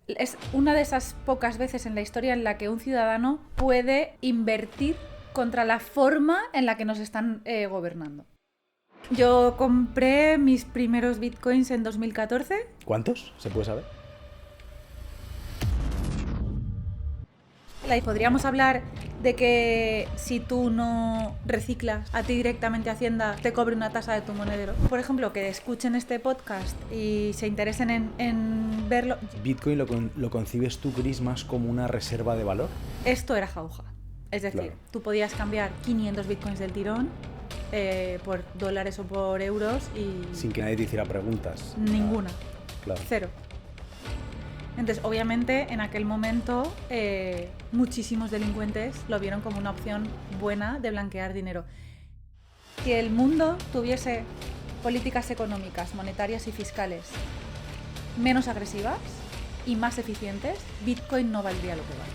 Es una de esas pocas veces en la historia en la que un ciudadano puede invertir contra la forma en la que nos están gobernando. Yo compré mis primeros bitcoins en 2014. ¿Cuántos? ¿Se puede saber? Podríamos hablar de que si tú no reciclas, a ti directamente Hacienda te cobre una tasa de tu monedero. Por ejemplo, que escuchen este podcast y se interesen en verlo. ¿Bitcoin lo concibes tú, Chris, más como una reserva de valor? Esto era jauja. Es decir, Claro. tú podías cambiar 500 bitcoins del tirón por dólares o por euros y... Sin que nadie te hiciera preguntas. Ninguna. Claro. Cero. Entonces, obviamente, en aquel momento, muchísimos delincuentes lo vieron como una opción buena de blanquear dinero. Si el mundo tuviese políticas económicas, monetarias y fiscales menos agresivas y más eficientes, Bitcoin no valdría lo que vale.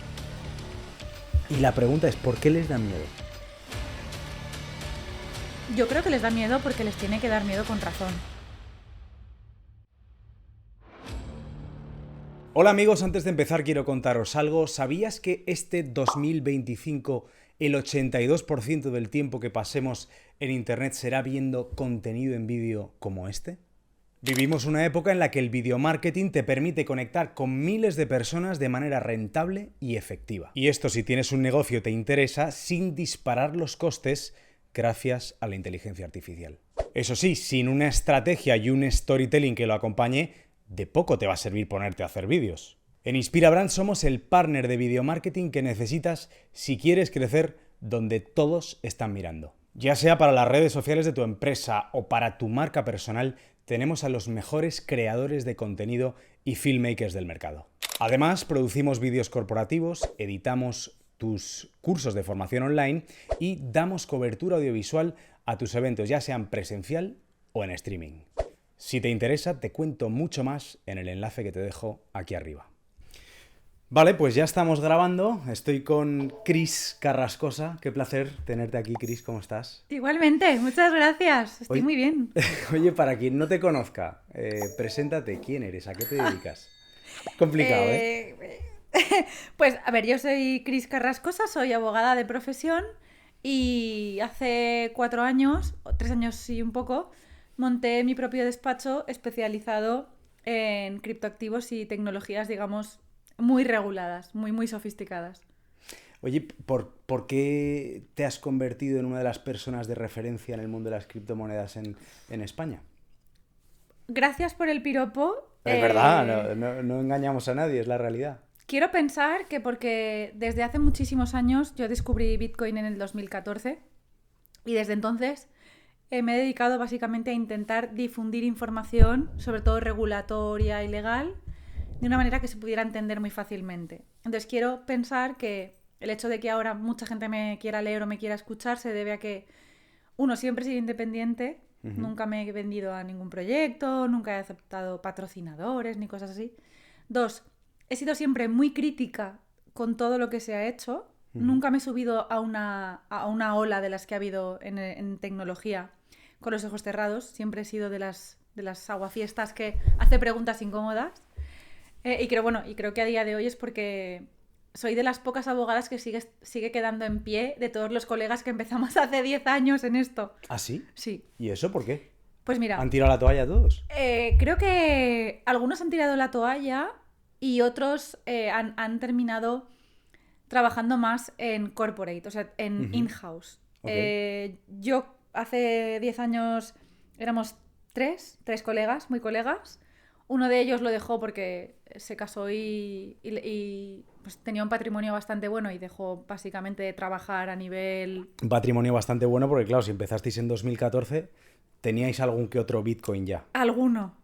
Y la pregunta es, ¿por qué les da miedo? Yo creo que les da miedo porque les tiene que dar miedo con razón. Hola amigos, antes de empezar quiero contaros algo. ¿Sabías que este 2025 el 82% del tiempo que pasemos en internet será viendo contenido en vídeo como este? Vivimos una época en la que el video marketing te permite conectar con miles de personas de manera rentable y efectiva. Y esto, si tienes un negocio, te interesa sin disparar los costes gracias a la inteligencia artificial. Eso sí, sin una estrategia y un storytelling que lo acompañe, de poco te va a servir ponerte a hacer vídeos. En InspiraBrand somos el partner de video marketing que necesitas si quieres crecer donde todos están mirando. Ya sea para las redes sociales de tu empresa o para tu marca personal, tenemos a los mejores creadores de contenido y filmmakers del mercado. Además, producimos vídeos corporativos, editamos tus cursos de formación online y damos cobertura audiovisual a tus eventos, ya sean presencial o en streaming. Si te interesa, te cuento mucho más en el enlace que te dejo aquí arriba. Vale, pues ya estamos grabando. Estoy con Chris Carrascosa. Qué placer tenerte aquí, Chris. ¿Cómo estás? Igualmente, muchas gracias. Estoy muy bien. Oye, para quien no te conozca, preséntate. ¿Quién eres? ¿A qué te dedicas? Complicado, ¿eh? Pues, a ver, yo soy Chris Carrascosa, soy abogada de profesión y hace 4 años, o 3 años y un poco, monté mi propio despacho especializado en criptoactivos y tecnologías, digamos, muy reguladas, muy sofisticadas. Oye, ¿por qué te has convertido en una de las personas de referencia en el mundo de las criptomonedas en España? Gracias por el piropo. Es verdad, no engañamos a nadie, es la realidad. Quiero pensar que porque desde hace muchísimos años yo descubrí Bitcoin en el 2014 y desde entonces me he dedicado básicamente a intentar difundir información, sobre todo regulatoria y legal, de una manera que se pudiera entender muy fácilmente. Entonces quiero pensar que el hecho de que ahora mucha gente me quiera leer o me quiera escuchar se debe a que, uno, siempre he sido independiente, nunca me he vendido a ningún proyecto, nunca he aceptado patrocinadores ni cosas así. 2, he sido siempre muy crítica con todo lo que se ha hecho. Nunca me he subido a una ola de las que ha habido en tecnología con los ojos cerrados. Siempre he sido de las aguafiestas que hace preguntas incómodas. Y creo que a día de hoy es porque soy de las pocas abogadas que sigue quedando en pie de todos los colegas que empezamos hace 10 años en esto. ¿Ah, sí? Sí. ¿Y eso por qué? Pues mira, ¿Han tirado la toalla todos? creo que algunos han tirado la toalla y otros han terminado trabajando más en corporate, o sea, en in-house. Ok. Yo hace 10 años éramos tres colegas, muy colegas. Uno de ellos lo dejó porque se casó y pues tenía un patrimonio bastante bueno y dejó básicamente de trabajar a nivel... Un patrimonio bastante bueno porque, claro, si empezasteis en 2014, teníais algún que otro Bitcoin ya. Alguno.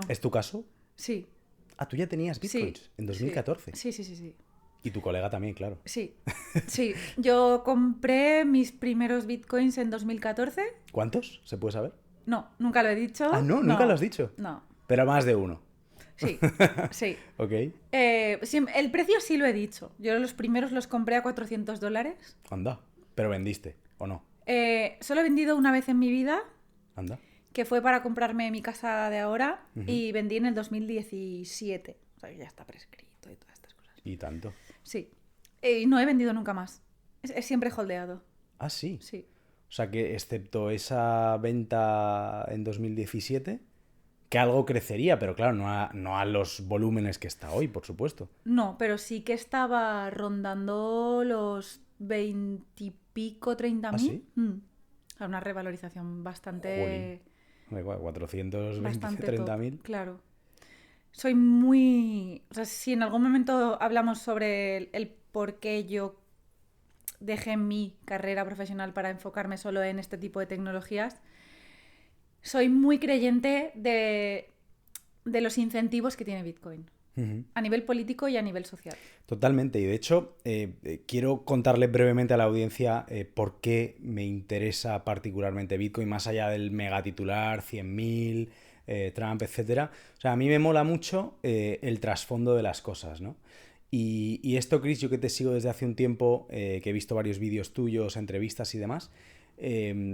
¿Es tu caso? Sí. Ah, tú ya tenías Bitcoins Sí. en 2014. Sí. Y tu colega también, claro. Sí. Yo compré mis primeros bitcoins en 2014. ¿Cuántos? ¿Se puede saber? No, nunca lo he dicho. Ah, no, nunca lo has dicho. No. Pero más de uno. Sí. Ok. El precio sí lo he dicho. Yo los primeros los compré a $400. Anda. Pero vendiste, ¿o no? Solo he vendido una vez en mi vida, Anda. que fue para comprarme mi casa de ahora, y vendí en el 2017. O sea, que ya está prescrito y todas estas cosas. Y tanto. Sí. Y no he vendido nunca más. Es siempre holdeado. Ah, sí. Sí. O sea que excepto esa venta en 2017, que algo crecería, pero claro, no a los volúmenes que está hoy, por supuesto. No, pero sí que estaba rondando los 20 y pico, 30.000. ¿Ah, sí? Una revalorización bastante... Jolín. 420, Bastante 30.000. top, claro. Soy muy... O sea, si en algún momento hablamos sobre el por qué yo dejé mi carrera profesional para enfocarme solo en este tipo de tecnologías, soy muy creyente de los incentivos que tiene Bitcoin. A nivel político y a nivel social. Totalmente. Y de hecho, quiero contarle brevemente a la audiencia por qué me interesa particularmente Bitcoin, más allá del megatitular, 100.000, Trump, etcétera. O sea, a mí me mola mucho el trasfondo de las cosas, ¿no? Y esto, Chris, yo que te sigo desde hace un tiempo, que he visto varios vídeos tuyos, entrevistas y demás,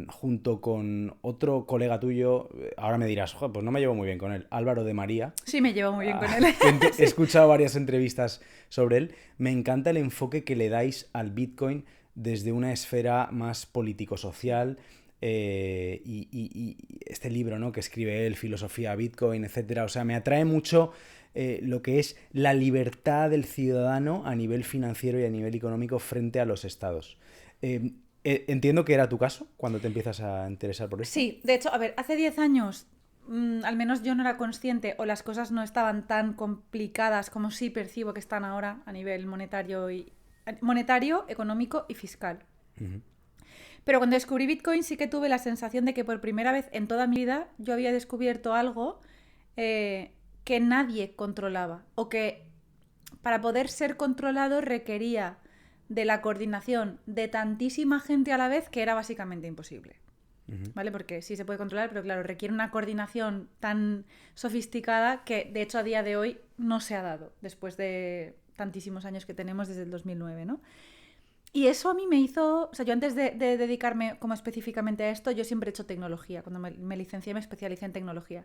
junto con otro colega tuyo, ahora me dirás, joder, pues no me llevo muy bien con él, Álvaro de María. Sí, me llevo muy bien con él. He escuchado varias entrevistas sobre él. Me encanta el enfoque que le dais al Bitcoin desde una esfera más político-social. Y este libro, ¿no?, que escribe él, Filosofía Bitcoin, etcétera. O sea, me atrae mucho lo que es la libertad del ciudadano a nivel financiero y a nivel económico frente a los estados. Entiendo que era tu caso cuando te empiezas a interesar por esto. Sí, de hecho, a ver, hace 10 años al menos yo no era consciente o las cosas no estaban tan complicadas como sí percibo que están ahora a nivel monetario, económico y fiscal. Pero cuando descubrí Bitcoin sí que tuve la sensación de que por primera vez en toda mi vida yo había descubierto algo que nadie controlaba o que para poder ser controlado requería de la coordinación de tantísima gente a la vez que era básicamente imposible. ¿Vale? Porque sí se puede controlar, pero claro, requiere una coordinación tan sofisticada que de hecho a día de hoy no se ha dado después de tantísimos años que tenemos desde el 2009, ¿no? Y eso a mí me hizo... O sea, yo antes de dedicarme como específicamente a esto, yo siempre he hecho tecnología. Cuando me licencié me especialicé en tecnología.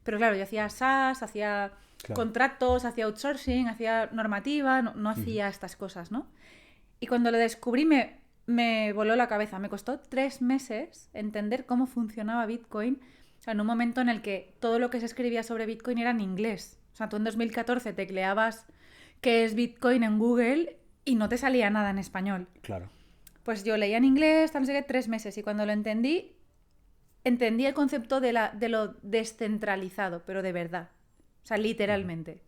Pero claro, yo hacía SaaS, hacía contratos, hacía outsourcing, hacía normativa, no hacía estas cosas, ¿no? Y cuando lo descubrí me voló la cabeza. Me costó 3 meses entender cómo funcionaba Bitcoin. O sea, en un momento en el que todo lo que se escribía sobre Bitcoin era en inglés. O sea, tú en 2014 tecleabas qué es Bitcoin en Google y no te salía nada en español. Claro. Pues yo leía en inglés, no sé qué, 3 meses. Y cuando lo entendí el concepto de lo descentralizado, pero de verdad. O sea, literalmente.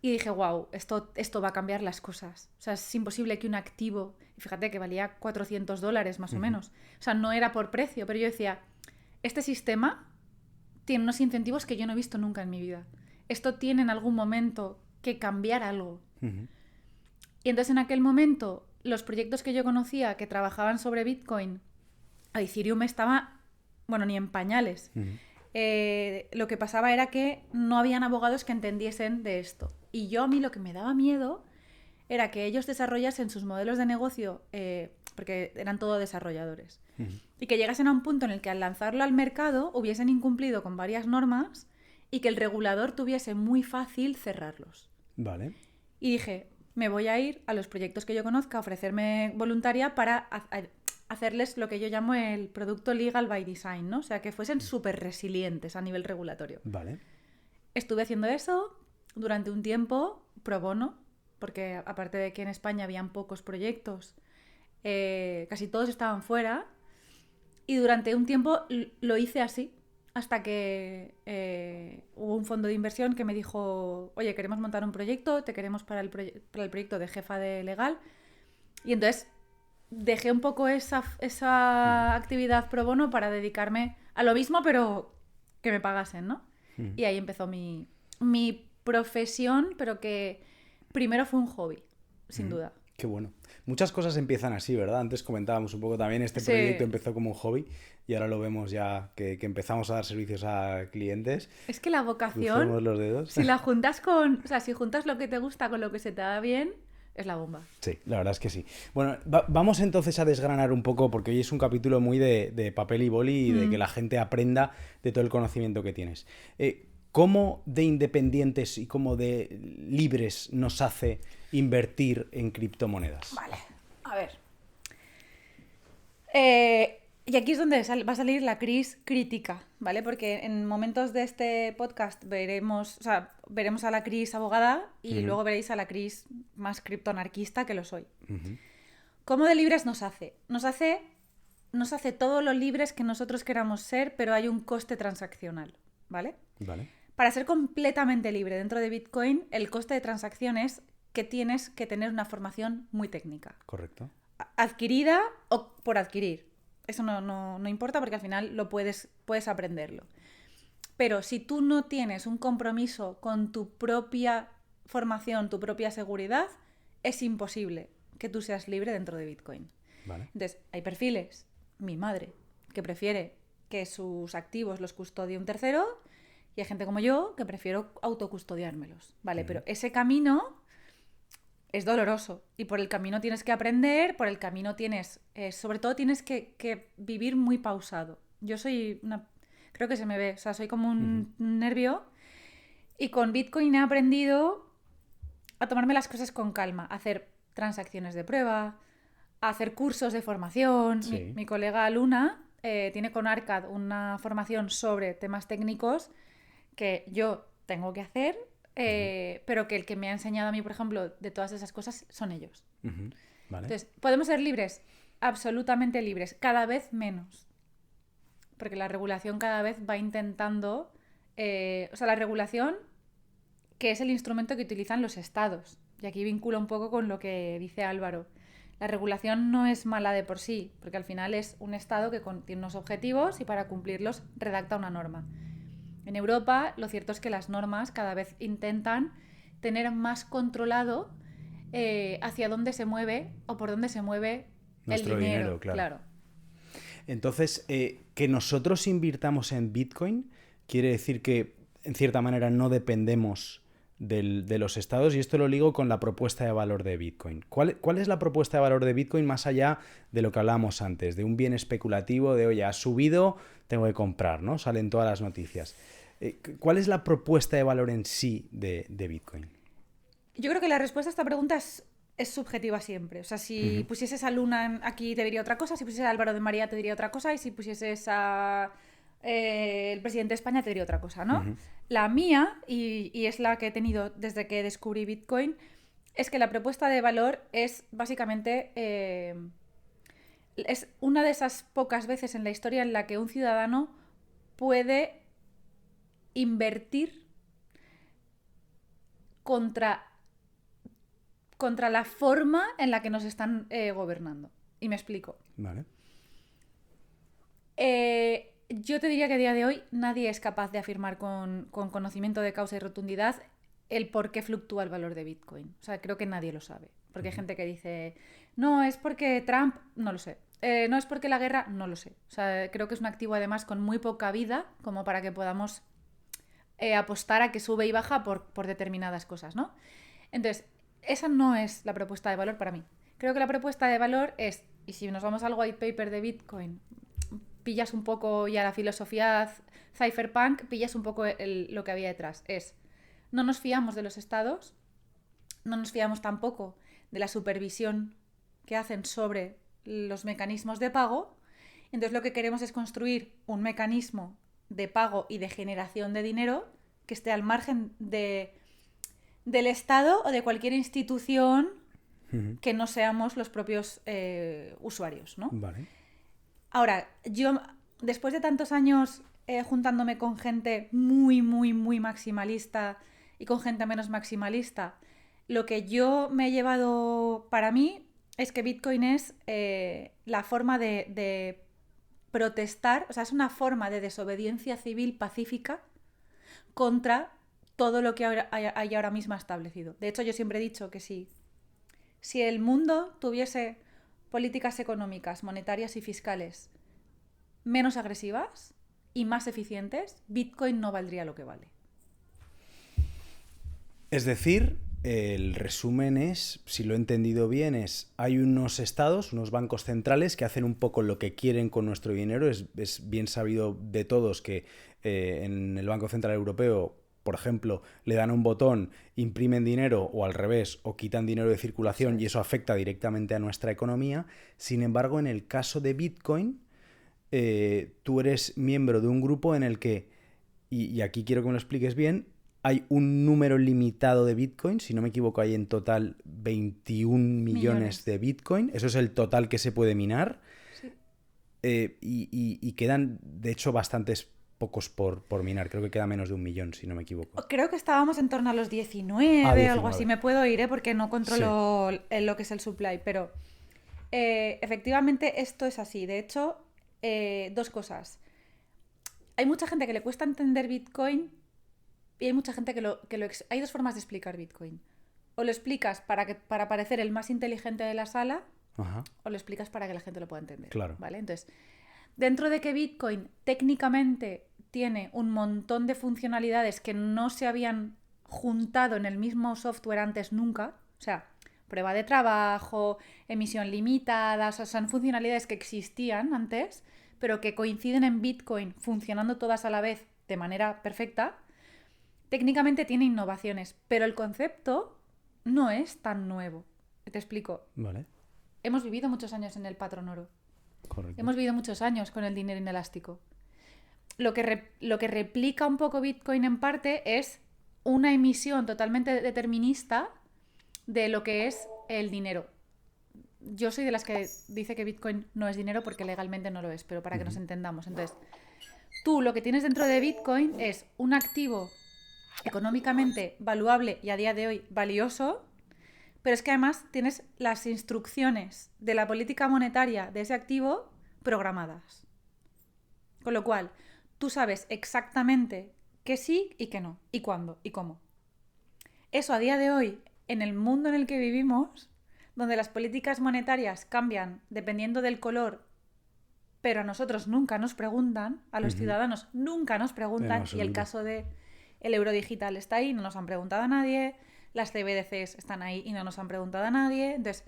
Y dije, wow, esto va a cambiar las cosas. O sea, es imposible que un activo... Fíjate que valía $400 más o menos. O sea, no era por precio, pero yo decía, este sistema tiene unos incentivos que yo no he visto nunca en mi vida. Esto tiene en algún momento que cambiar algo. Y entonces en aquel momento, los proyectos que yo conocía que trabajaban sobre Bitcoin, Ethereum estaba, bueno, ni en pañales. Lo que pasaba era que no habían abogados que entendiesen de esto. Y a mí lo que me daba miedo era que ellos desarrollasen sus modelos de negocio, porque eran todos desarrolladores, y que llegasen a un punto en el que al lanzarlo al mercado hubiesen incumplido con varias normas y que el regulador tuviese muy fácil cerrarlos. Vale. Y dije, me voy a ir a los proyectos que yo conozca, a ofrecerme voluntaria para hacerles lo que yo llamo el producto legal by design, ¿no? O sea, que fuesen súper resilientes a nivel regulatorio. Vale. Estuve haciendo eso durante un tiempo, pro bono, porque aparte de que en España habían pocos proyectos, casi todos estaban fuera, y durante un tiempo lo hice así, hasta que hubo un fondo de inversión que me dijo, oye, queremos montar un proyecto, te queremos para el proyecto de jefa de legal, y entonces dejé un poco esa actividad pro bono para dedicarme a lo mismo, pero que me pagasen, ¿no? Y ahí empezó mi profesión, pero que primero fue un hobby, sin duda. Qué bueno. Muchas cosas empiezan así, ¿verdad? Antes comentábamos un poco también, este proyecto empezó como un hobby y ahora lo vemos ya que empezamos a dar servicios a clientes. Es que la vocación, crucemos los dedos. Si la juntas con... O sea, si juntas lo que te gusta con lo que se te da bien, es la bomba. Sí, la verdad es que sí. Bueno, vamos entonces a desgranar un poco, porque hoy es un capítulo muy de papel y boli y de que la gente aprenda de todo el conocimiento que tienes. ¿Cómo de independientes y cómo de libres nos hace invertir en criptomonedas? Vale, a ver. Y aquí es donde va a salir la crisis crítica, ¿vale? Porque en momentos de este podcast veremos a la crisis abogada y luego veréis a la crisis más criptoanarquista que lo soy. ¿Cómo de libres nos hace? Nos hace todo lo libres que nosotros queramos ser, pero hay un coste transaccional, ¿vale? Vale. Para ser completamente libre dentro de Bitcoin, el coste de transacción es que tienes que tener una formación muy técnica. Correcto. Adquirida o por adquirir. Eso no importa porque al final puedes aprenderlo. Pero si tú no tienes un compromiso con tu propia formación, tu propia seguridad, es imposible que tú seas libre dentro de Bitcoin. Vale. Entonces, hay perfiles. Mi madre, que prefiere que sus activos los custodie un tercero, y hay gente como yo que prefiero autocustodiármelos. Vale, pero ese camino es doloroso y por el camino tienes que aprender, por el camino sobre todo tienes que vivir muy pausado. Yo creo que se me ve, o sea, soy como un nervio y con Bitcoin he aprendido a tomarme las cosas con calma, a hacer transacciones de prueba, a hacer cursos de formación. Sí. Mi colega Luna tiene con Arcad una formación sobre temas técnicos que yo tengo que hacer, pero que el que me ha enseñado a mí, por ejemplo, de todas esas cosas son ellos. Vale. Entonces, ¿podemos ser libres? Absolutamente libres, cada vez menos. Porque la regulación cada vez va intentando... la regulación, que es el instrumento que utilizan los estados. Y aquí vincula un poco con lo que dice Álvaro. La regulación no es mala de por sí, porque al final es un estado que tiene unos objetivos y para cumplirlos redacta una norma. En Europa, lo cierto es que las normas cada vez intentan tener más controlado hacia dónde se mueve o por dónde se mueve nuestro el dinero, claro. Entonces, que nosotros invirtamos en Bitcoin quiere decir que, en cierta manera, no dependemos de los estados, y esto lo ligo con la propuesta de valor de Bitcoin. ¿Cuál es la propuesta de valor de Bitcoin más allá de lo que hablábamos antes, de un bien especulativo, de, oye, ha subido, tengo que comprar, ¿no? Salen todas las noticias. ¿Cuál es la propuesta de valor en sí de Bitcoin? Yo creo que la respuesta a esta pregunta es subjetiva siempre. O sea, si pusieses a Luna aquí te diría otra cosa, si pusieses a Álvaro de María te diría otra cosa, y si pusieses a el presidente de España te diría otra cosa, ¿no? La mía, y es la que he tenido desde que descubrí Bitcoin, es que la propuesta de valor es básicamente... es una de esas pocas veces en la historia en la que un ciudadano puede invertir contra la forma en la que nos están gobernando. Y me explico. Vale. Yo te diría que a día de hoy nadie es capaz de afirmar con conocimiento de causa y rotundidad el por qué fluctúa el valor de Bitcoin. O sea, creo que nadie lo sabe. Porque hay gente que dice, no, es porque Trump, no lo sé. No es porque la guerra, no lo sé. O sea, creo que es un activo además con muy poca vida como para que podamos apostar a que sube y baja por determinadas cosas, ¿no? Entonces, esa no es la propuesta de valor para mí. Creo que la propuesta de valor es, y si nos vamos al white paper de Bitcoin, pillas un poco ya la filosofía cypherpunk, pillas un poco lo que había detrás. No nos fiamos de los estados, no nos fiamos tampoco de la supervisión que hacen sobre los mecanismos de pago. Entonces lo que queremos es construir un mecanismo de pago y de generación de dinero que esté al margen del Estado o de cualquier institución que no seamos los propios usuarios, ¿no? Vale. Ahora, yo después de tantos años juntándome con gente muy, muy, muy maximalista y con gente menos maximalista, lo que yo me he llevado para mí es que Bitcoin es la forma de protestar, o sea, es una forma de desobediencia civil pacífica contra todo lo que hay ahora mismo establecido. De hecho, yo siempre he dicho que si el mundo tuviese políticas económicas, monetarias y fiscales menos agresivas y más eficientes, Bitcoin no valdría lo que vale. Es decir, el resumen es, si lo he entendido bien, hay unos estados, unos bancos centrales que hacen un poco lo que quieren con nuestro dinero. Es bien sabido de todos que en el Banco Central Europeo por ejemplo, le dan un botón, imprimen dinero o al revés, o quitan dinero de circulación y eso afecta directamente a nuestra economía. Sin embargo, en el caso de Bitcoin, tú eres miembro de un grupo en el que, y aquí quiero que me lo expliques bien, hay un número limitado de Bitcoin, si no me equivoco hay en total 21 millones de Bitcoin, eso es el total que se puede minar, Sí. y quedan de hecho bastantes pocos por minar, creo que queda menos de 1 millón, si no me equivoco. Creo que estábamos en torno a los 19, 19. algo así, me puedo ir, porque no controlo lo que es el supply, pero efectivamente esto es así. De hecho, dos cosas. Hay mucha gente que le cuesta entender Bitcoin y hay mucha gente hay dos formas de explicar Bitcoin. O lo explicas para parecer el más inteligente de la sala, Ajá. o lo explicas para que la gente lo pueda entender. Claro. ¿Vale? Entonces, dentro de que Bitcoin técnicamente tiene un montón de funcionalidades que no se habían juntado en el mismo software antes nunca, o sea, prueba de trabajo, emisión limitada, o sea, son funcionalidades que existían antes, pero que coinciden en Bitcoin funcionando todas a la vez de manera perfecta. Técnicamente tiene innovaciones, pero el concepto no es tan nuevo. Te explico. Vale. Hemos vivido muchos años en el patrón oro. Correcto. Hemos vivido muchos años con el dinero inelástico. Lo que replica un poco Bitcoin en parte es una emisión totalmente determinista de lo que es el dinero. Yo soy de las que dice que Bitcoin no es dinero porque legalmente no lo es, pero para que nos entendamos. Entonces, tú lo que tienes dentro de Bitcoin es un activo económicamente valuable y a día de hoy valioso, pero es que además tienes las instrucciones de la política monetaria de ese activo programadas. Con lo cual, tú sabes exactamente qué sí y qué no, y cuándo y cómo. Eso a día de hoy, en el mundo en el que vivimos, donde las políticas monetarias cambian dependiendo del color, pero a nosotros nunca nos preguntan, a los ciudadanos nunca nos preguntan, y el caso de el euro digital está ahí, no nos han preguntado a nadie, las CBDCs están ahí y no nos han preguntado a nadie. Entonces,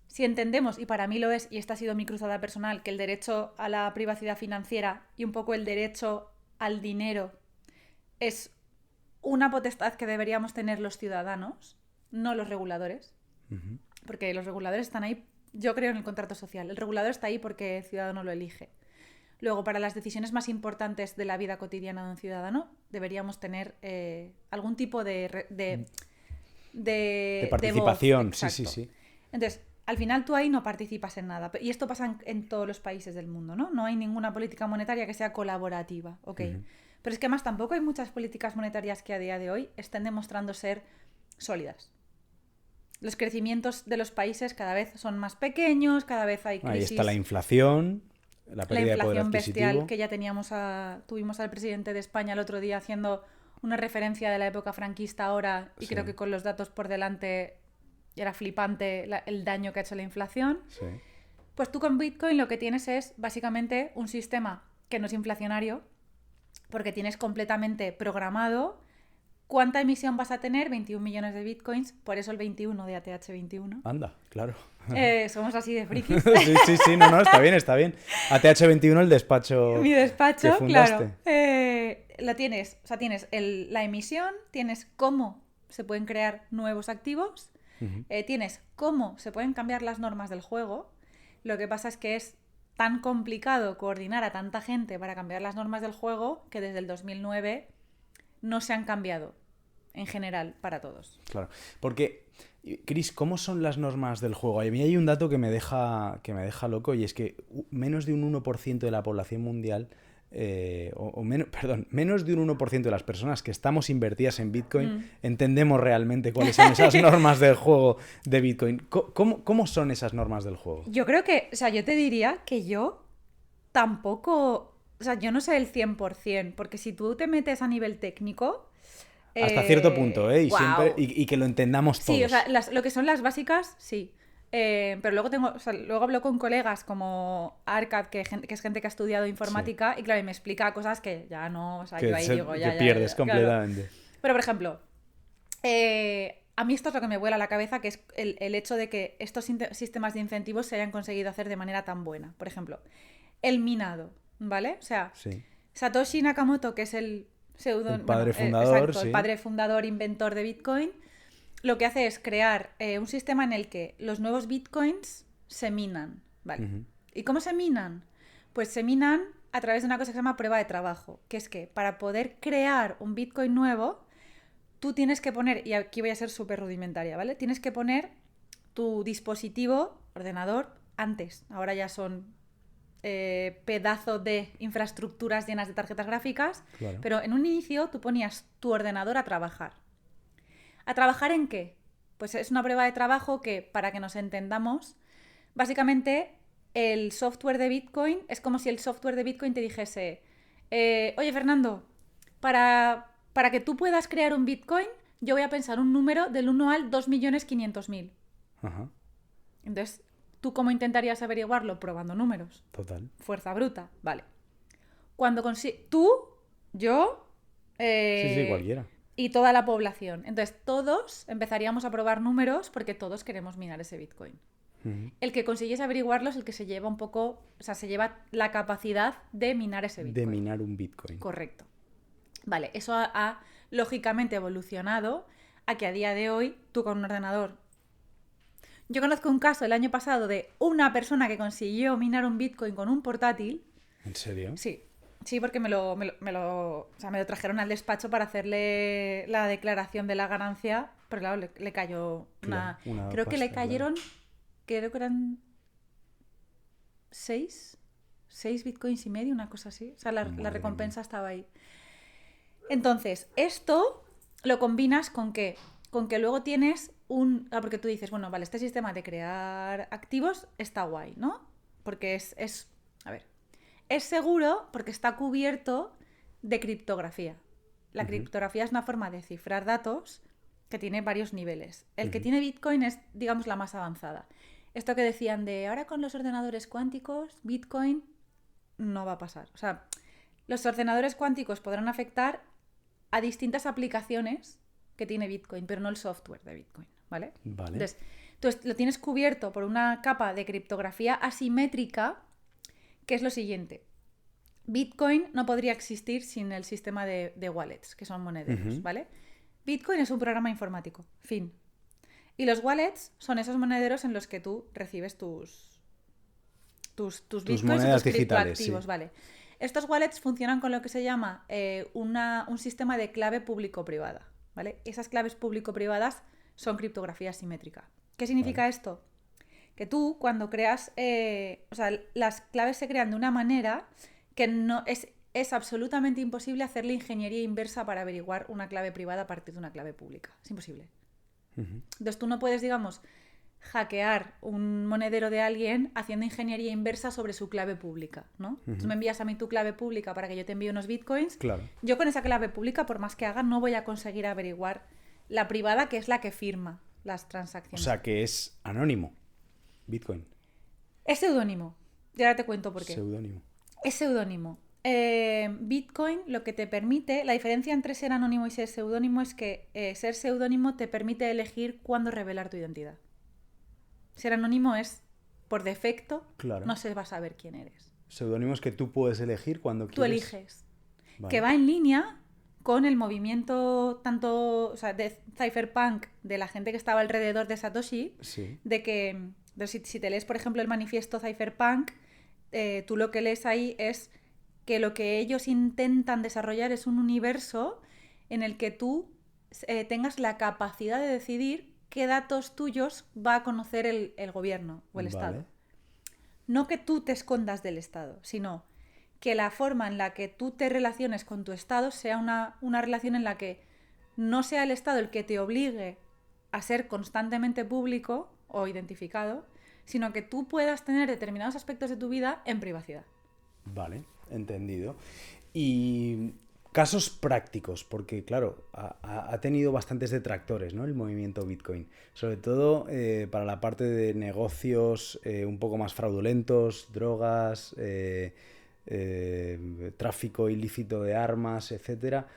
si entendemos, y para mí lo es, y esta ha sido mi cruzada personal, que el derecho a la privacidad financiera y un poco el derecho al dinero es una potestad que deberíamos tener los ciudadanos, no los reguladores, porque los reguladores están ahí, yo creo en el contrato social, el regulador está ahí porque el ciudadano lo elige. Luego, para las decisiones más importantes de la vida cotidiana de un ciudadano, deberíamos tener algún tipo de participación, de voz. sí. Entonces, al final tú ahí no participas en nada. Y esto pasa en todos los países del mundo, ¿no? No hay ninguna política monetaria que sea colaborativa, ¿ok? Pero es que además tampoco hay muchas políticas monetarias que a día de hoy estén demostrando ser sólidas. Los crecimientos de los países cada vez son más pequeños, cada vez hay crisis. Ahí está la inflación, la pérdida de poder adquisitivo. Bestial que ya tuvimos al presidente de España el otro día haciendo una referencia de la época franquista ahora, y creo que con los datos por delante era flipante el daño que ha hecho la inflación. Sí. Pues tú con Bitcoin lo que tienes es básicamente un sistema que no es inflacionario, porque tienes completamente programado cuánta emisión vas a tener, 21 millones de Bitcoins, por eso el 21 de ATH21. Anda, claro. Somos así de frikis. sí, no, está bien. ATH21, el despacho. Mi despacho, que fundaste. claro. Lo tienes, o sea, tienes la emisión, tienes cómo se pueden crear nuevos activos, tienes cómo se pueden cambiar las normas del juego. Lo que pasa es que es tan complicado coordinar a tanta gente para cambiar las normas del juego que desde el 2009 no se han cambiado en general para todos. Claro, porque, Chris, ¿cómo son las normas del juego? A mí hay un dato que me deja loco, y es que menos de un 1% de la población mundial, menos de un 1% de las personas que estamos invertidas en Bitcoin entendemos realmente cuáles son esas normas del juego de Bitcoin. ¿Cómo son esas normas del juego? Yo creo que, o sea, yo te diría que yo tampoco, o sea, yo no sé el 100%, porque si tú te metes a nivel técnico... Hasta cierto punto, ¿eh? Wow. Y que lo entendamos todos. Sí, o sea, lo que son las básicas, sí. Pero luego hablo con colegas como Arcad, que es gente que ha estudiado informática, y claro, y me explica cosas que ya no, o sea, que yo ahí digo, ya pierdes completamente. Claro. Pero, por ejemplo, a mí esto es lo que me vuela a la cabeza, que es el hecho de que estos sistemas de incentivos se hayan conseguido hacer de manera tan buena. Por ejemplo, el minado, ¿vale? O sea, sí. Satoshi Nakamoto, que es el El padre fundador, exacto, sí. el padre fundador, inventor de Bitcoin, lo que hace es crear un sistema en el que los nuevos Bitcoins se minan, ¿vale? Ujú. ¿Y cómo se minan? Pues se minan a través de una cosa que se llama prueba de trabajo, que es que para poder crear un Bitcoin nuevo, tú tienes que poner, y aquí voy a ser súper rudimentaria, ¿vale? Tienes que poner tu dispositivo, ordenador, antes. Ahora ya son pedazo de infraestructuras llenas de tarjetas gráficas, Claro. pero en un inicio tú ponías tu ordenador a trabajar. ¿A trabajar en qué? Pues es una prueba de trabajo que, para que nos entendamos, básicamente el software de Bitcoin es como si el software de Bitcoin te dijese, oye Fernando, para que tú puedas crear un Bitcoin, yo voy a pensar un número del 1 al 2.500.000. Ajá. Entonces, ¿tú cómo intentarías averiguarlo? Probando números. Total. Fuerza bruta, vale. Cuando tú, yo Sí, cualquiera. y toda la población. Entonces, todos empezaríamos a probar números porque todos queremos minar ese Bitcoin. Ujú. El que consiguiese averiguarlo es el que se lleva un poco, o sea, se lleva la capacidad de minar ese Bitcoin. De minar un Bitcoin. Correcto. Vale, eso ha lógicamente evolucionado a que a día de hoy tú con un ordenador... Yo conozco un caso el año pasado de una persona que consiguió minar un Bitcoin con un portátil. ¿En serio? Sí, sí, porque me lo trajeron al despacho para hacerle la declaración de la ganancia, pero claro, le cayó Claro, una creo que le pasta, cayeron, creo que eran 6 Bitcoins y medio, una cosa así. O sea, la Madre recompensa mía. estaba ahí. Entonces, esto lo combinas con qué? Con que luego tienes porque tú dices, bueno, vale, este sistema de crear activos está guay, ¿no? Porque a ver, es seguro porque está cubierto de criptografía. La criptografía es una forma de cifrar datos que tiene varios niveles. El que tiene Bitcoin es, digamos, la más avanzada. Esto que decían de ahora con los ordenadores cuánticos, Bitcoin no va a pasar. O sea, los ordenadores cuánticos podrán afectar a distintas aplicaciones que tiene Bitcoin, pero no el software de Bitcoin, ¿vale? Vale. Entonces lo tienes cubierto por una capa de criptografía asimétrica, que es lo siguiente. Bitcoin no podría existir sin el sistema de wallets, que son monederos, ¿vale? Bitcoin es un programa informático, fin. Y los wallets son esos monederos en los que tú recibes tus bitcoins monedas o tus digitales, criptoactivos, sí. ¿vale? Estos wallets funcionan con lo que se llama un sistema de clave público-privada, ¿vale? Esas claves público-privadas son criptografía simétrica. ¿Qué significa esto? Que tú, cuando creas... o sea, las claves se crean de una manera que no es absolutamente imposible hacerle ingeniería inversa para averiguar una clave privada a partir de una clave pública. Es imposible. Entonces tú no puedes, digamos, hackear un monedero de alguien haciendo ingeniería inversa sobre su clave pública, ¿no? Tú me envías a mí tu clave pública para que yo te envíe unos bitcoins. Claro. Yo con esa clave pública, por más que haga, no voy a conseguir averiguar la privada, que es la que firma las O transacciones. sea, que es anónimo. Bitcoin. Es seudónimo. Ya ahora te cuento por qué. Seudónimo. Es seudónimo. Bitcoin lo que te permite, la diferencia entre ser anónimo y ser seudónimo es que ser seudónimo te permite elegir cuándo revelar tu identidad. Ser anónimo es, por defecto, Claro. no se va a saber quién eres. Seudónimos que tú puedes elegir cuando Tú quieres. eliges. Vale. Que va en línea con el movimiento tanto, o sea, de cypherpunk, de la gente que estaba alrededor de Satoshi, Sí. de que si te lees, por ejemplo, el manifiesto cypherpunk, tú lo que lees ahí es que lo que ellos intentan desarrollar es un universo en el que tú tengas la capacidad de decidir qué datos tuyos va a conocer el gobierno o el Estado. Vale. No que tú te escondas del Estado, sino que la forma en la que tú te relaciones con tu Estado sea una relación en la que no sea el Estado el que te obligue a ser constantemente público o identificado, sino que tú puedas tener determinados aspectos de tu vida en privacidad. Vale, entendido. Y casos prácticos, porque claro, ha tenido bastantes detractores, ¿no? El movimiento Bitcoin. Sobre todo para la parte de negocios un poco más fraudulentos, drogas, tráfico ilícito de armas, etcétera.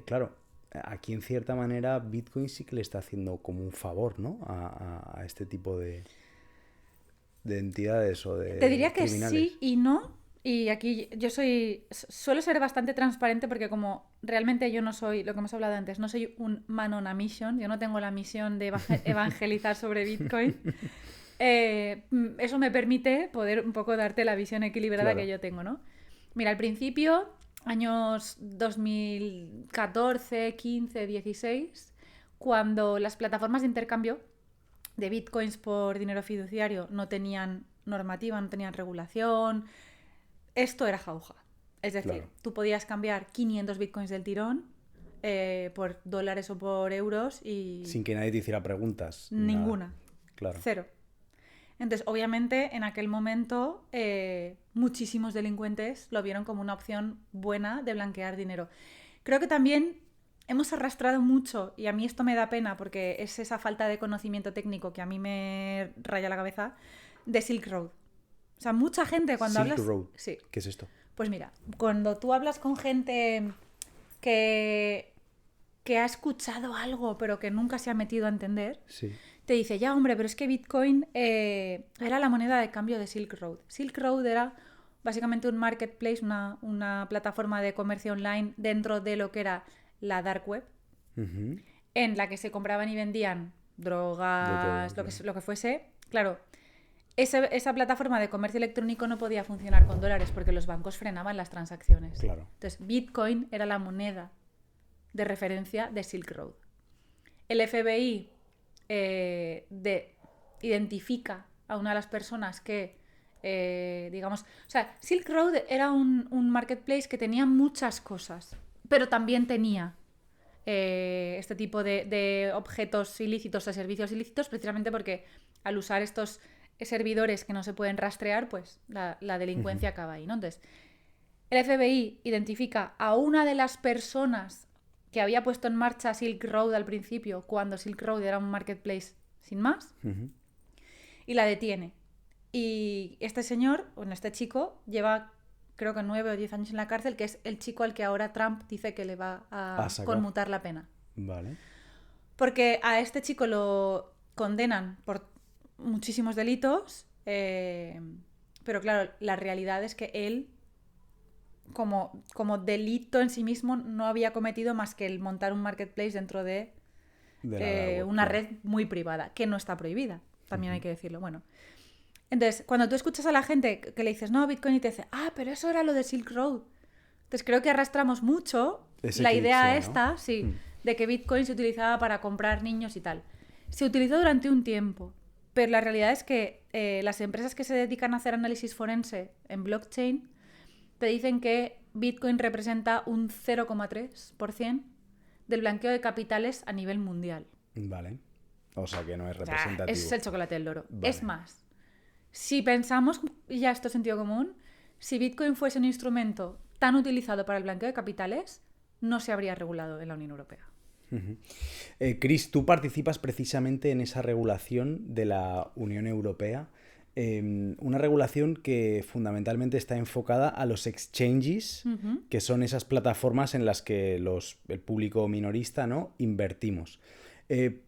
Claro, aquí en cierta manera Bitcoin sí que le está haciendo como un favor, ¿no? A este tipo de entidades o de Te diría que criminales. sí y no. Y aquí suelo ser bastante transparente porque como realmente yo no soy, lo que hemos hablado antes, no soy un man on a mission, yo no tengo la misión de evangelizar sobre Bitcoin, eso me permite poder un poco darte la visión equilibrada Claro. que yo tengo, ¿no? Mira, al principio, años 2014, 15, 16, cuando las plataformas de intercambio de bitcoins por dinero fiduciario no tenían normativa, no tenían regulación, esto era jauja. Es decir, Claro. tú podías cambiar 500 bitcoins del tirón por dólares o por euros y Sin que nadie te hiciera preguntas. Nada. ninguna. Claro. Cero. Entonces, obviamente, en aquel momento, muchísimos delincuentes lo vieron como una opción buena de blanquear dinero. Creo que también hemos arrastrado mucho, y a mí esto me da pena porque es esa falta de conocimiento técnico que a mí me raya la cabeza, de Silk Road. O sea, mucha gente cuando Silk hablas... Road. Sí. ¿Qué es esto? Pues mira, cuando tú hablas con gente que, que ha escuchado algo pero que nunca se ha metido a entender, Sí. te dice, ya hombre, pero es que Bitcoin era la moneda de cambio de Silk Road. Silk Road era básicamente un marketplace, una plataforma de comercio online dentro de lo que era la dark web, Ujú. en la que se compraban y vendían drogas, De todo, lo que fuese. Claro, esa plataforma de comercio electrónico no podía funcionar con dólares porque los bancos frenaban las transacciones. Claro. Entonces, Bitcoin era la moneda de referencia de Silk Road. El FBI identifica a una de las personas que, digamos... O sea, Silk Road era un marketplace que tenía muchas cosas, pero también tenía este tipo de objetos ilícitos o servicios ilícitos, precisamente porque al usar estos servidores que no se pueden rastrear, pues la delincuencia acaba ahí, ¿no? Entonces, el FBI identifica a una de las personas que había puesto en marcha Silk Road al principio, cuando Silk Road era un marketplace sin más, Ujú. y la detiene. Y este señor, bueno, este chico, lleva creo que 9 o 10 años en la cárcel, que es el chico al que ahora Trump dice que le va a sacar. conmutar la pena. Vale. Porque a este chico lo condenan por muchísimos delitos, pero claro, la realidad es que él, como delito en sí mismo, no había cometido más que el montar un marketplace dentro de De la dark web, una claro. red muy privada, que no está prohibida, también hay que decirlo. Bueno, entonces, cuando tú escuchas a la gente que le dices, no, Bitcoin, y te dice, ah, pero eso era lo de Silk Road. Entonces creo que arrastramos mucho Ese la idea cliché, ¿no? esta, sí, de que Bitcoin se utilizaba para comprar niños y tal. Se utilizó durante un tiempo, pero la realidad es que las empresas que se dedican a hacer análisis forense en blockchain te dicen que Bitcoin representa un 0,3% del blanqueo de capitales a nivel mundial. Vale. O sea que no es O sea, representativo. es el chocolate del loro. Vale. Es más, si pensamos, y ya esto es sentido común, si Bitcoin fuese un instrumento tan utilizado para el blanqueo de capitales, no se habría regulado en la Unión Europea. Chris, tú participas precisamente en esa regulación de la Unión Europea. Una regulación que fundamentalmente está enfocada a los exchanges, que son esas plataformas en las que el público minorista, ¿no?, invertimos.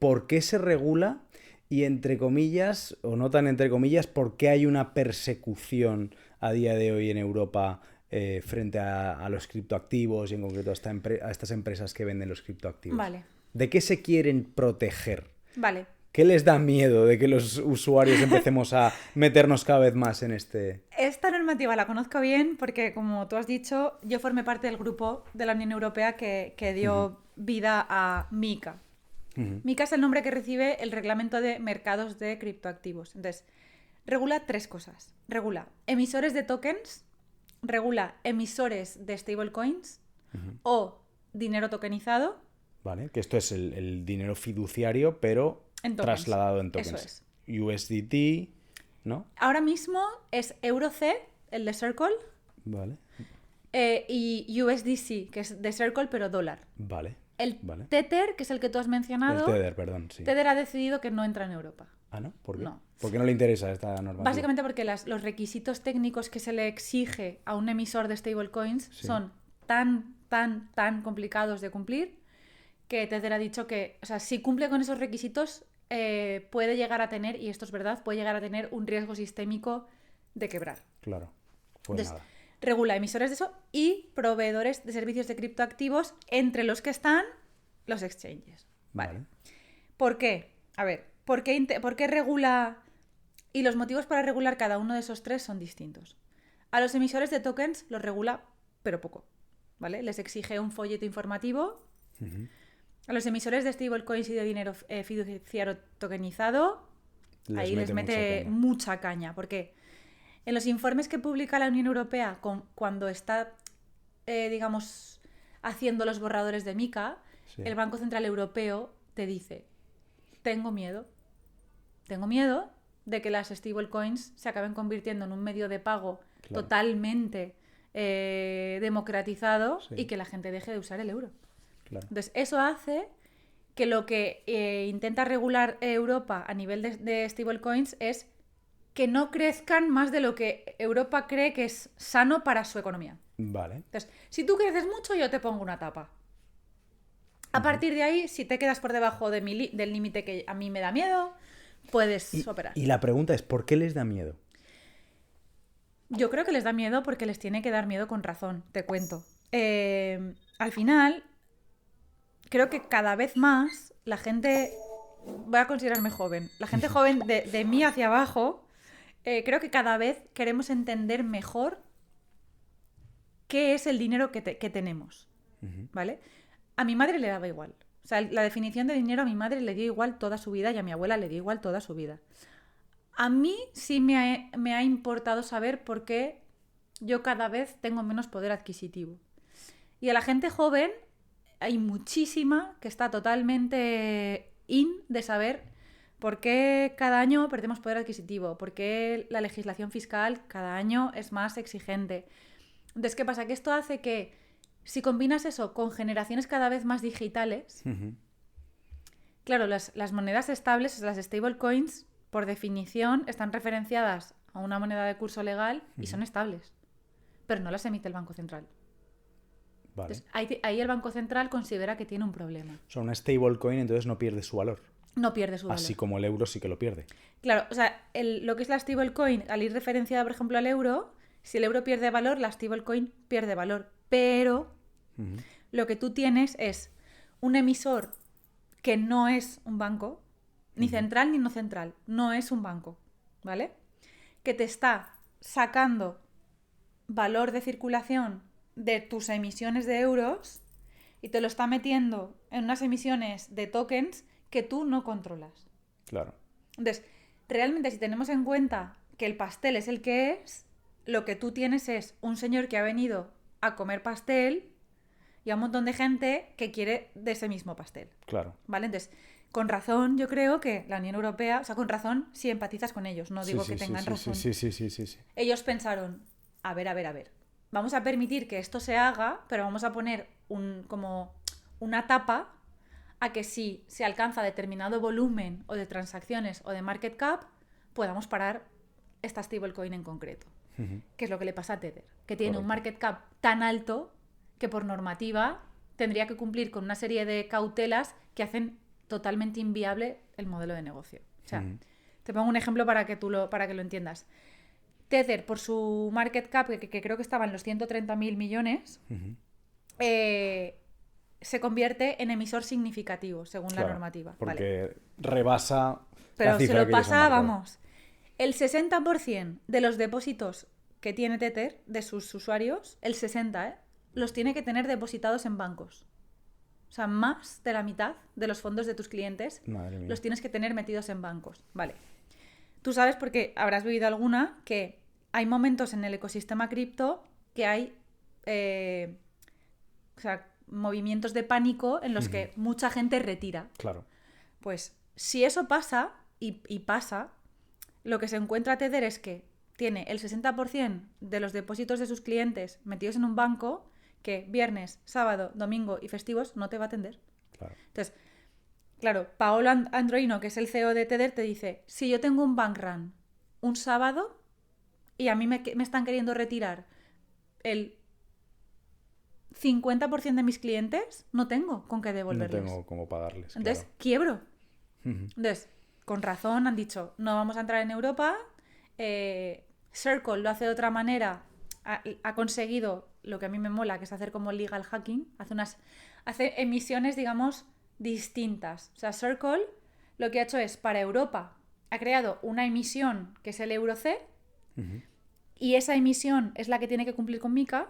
¿Por qué se regula? Y entre comillas, o no tan entre comillas, ¿por qué hay una persecución a día de hoy en Europa frente a los criptoactivos y en concreto a estas empresas que venden los criptoactivos? Vale. ¿De qué se quieren proteger? Vale. ¿Qué les da miedo de que los usuarios empecemos a meternos cada vez más en este...? Esta normativa la conozco bien porque, como tú has dicho, yo formé parte del grupo de la Unión Europea que dio vida a MiCA. MiCA es el nombre que recibe el Reglamento de Mercados de Criptoactivos. Entonces, regula 3 cosas. Regula emisores de tokens, regula emisores de stablecoins o dinero tokenizado. Vale, que esto es el dinero fiduciario, pero En tokens. trasladado en tokens. Eso es. USDT, ¿no? Ahora mismo es EURC, el de Circle, Vale, y USDC, que es de Circle pero dólar. vale. El Vale. Tether, que es el que tú has mencionado, El Tether, perdón, sí. Tether ha decidido que no entra en Europa. Ah, ¿no? ¿Por qué? No. ¿Por qué no le interesa esta normativa? Básicamente porque los requisitos técnicos que se le exige a un emisor de stablecoins son tan complicados de cumplir que Tether ha dicho que, o sea, si cumple con esos requisitos, puede llegar a tener, y esto es verdad, puede llegar a tener un riesgo sistémico de quebrar. Claro, pues Entonces, nada. regula emisores de eso y proveedores de servicios de criptoactivos, entre los que están los exchanges. Vale. ¿Por qué? A ver, ¿por qué regula? Y los motivos para regular cada uno de esos tres son distintos. A los emisores de tokens los regula, pero poco, ¿vale? Les exige un folleto informativo. Ujú. A los emisores de stablecoins y de dinero fiduciario tokenizado, ahí les mete mucha caña, porque en los informes que publica la Unión Europea cuando está, digamos, haciendo los borradores de MiCA, Sí. el Banco Central Europeo te dice, tengo miedo de que las stablecoins se acaben convirtiendo en un medio de pago Claro. totalmente democratizado Sí. y que la gente deje de usar el euro. Claro. Entonces, eso hace que lo que intenta regular Europa a nivel de stablecoins es que no crezcan más de lo que Europa cree que es sano para su economía. Vale. Entonces, si tú creces mucho, yo te pongo una tapa. A partir de ahí, si te quedas por debajo del límite que a mí me da miedo, puedes operar. Y la pregunta es, ¿por qué les da miedo? Yo creo que les da miedo porque les tiene que dar miedo con razón, te cuento. Al final, creo que cada vez más la gente, voy a considerarme joven, la gente joven de mí hacia abajo, creo que cada vez queremos entender mejor qué es el dinero que tenemos, ¿vale? A mi madre le daba igual. O sea, la definición de dinero a mi madre le dio igual toda su vida y a mi abuela le dio igual toda su vida. A mí sí me ha importado saber por qué yo cada vez tengo menos poder adquisitivo. Y a la gente joven hay muchísima que está totalmente de saber por qué cada año perdemos poder adquisitivo, por qué la legislación fiscal cada año es más exigente. Entonces, ¿qué pasa? Que esto hace que si combinas eso con generaciones cada vez más digitales, claro, las monedas estables, las stablecoins, por definición, están referenciadas a una moneda de curso legal y son estables, pero no las emite el Banco Central. Vale. Entonces, ahí el Banco Central considera que tiene un problema. O sea, una stablecoin entonces no pierde su valor. No pierde su valor. Así como el euro sí que lo pierde. Claro, o sea, lo que es la stablecoin, al ir referenciada, por ejemplo, al euro, si el euro pierde valor, la stablecoin pierde valor. Pero lo que tú tienes es un emisor que no es un banco, ni central ni no central, no es un banco, ¿vale? Que te está sacando valor de circulación de tus emisiones de euros y te lo está metiendo en unas emisiones de tokens que tú no controlas. Claro. Entonces, realmente si tenemos en cuenta que el pastel es el que es, lo que tú tienes es un señor que ha venido a comer pastel y a un montón de gente que quiere de ese mismo pastel. Claro. ¿Vale? Entonces, con razón, yo creo que la Unión Europea, o sea, con razón si empatizas con ellos, no digo que tengan razón. Sí. Ellos pensaron, a ver, vamos a permitir que esto se haga, pero vamos a poner como una tapa a que si se alcanza determinado volumen o de transacciones o de market cap, podamos parar esta stablecoin en concreto. Que es lo que le pasa a Tether, que tiene un market cap tan alto que por normativa tendría que cumplir con una serie de cautelas que hacen totalmente inviable el modelo de negocio. O sea, te pongo un ejemplo para que lo entiendas. Tether, por su market cap, que creo que estaba en los 130.000 millones, se convierte en emisor significativo, según la normativa. Porque rebasa. Pero la se cifra lo que ellos han pasa, marcado. vamos. El 60% de los depósitos que tiene Tether, de sus usuarios, el 60%, los tiene que tener depositados en bancos. O sea, más de la mitad de los fondos de tus clientes Madre mía. los tienes que tener metidos en bancos. Vale. Tú sabes, porque habrás vivido alguna, que hay momentos en el ecosistema cripto que hay movimientos de pánico en los que mucha gente retira. Claro. Pues si eso pasa, y pasa, lo que se encuentra Tether es que tiene el 60% de los depósitos de sus clientes metidos en un banco que viernes, sábado, domingo y festivos no te va a atender. Claro. Entonces, claro, Paolo Androino, que es el CEO de Tether, te dice, si yo tengo un bank run un sábado y a mí me están queriendo retirar el 50% de mis clientes, no tengo con qué devolverles. No tengo cómo pagarles. Entonces, claro. quiebro. Entonces, con razón han dicho, no vamos a entrar en Europa. Circle lo hace de otra manera ha conseguido lo que a mí me mola, que es hacer como legal hacking, hace emisiones, digamos, distintas. O sea, Circle lo que ha hecho es, para Europa, ha creado una emisión que es el Euro C, y esa emisión es la que tiene que cumplir con MiCA,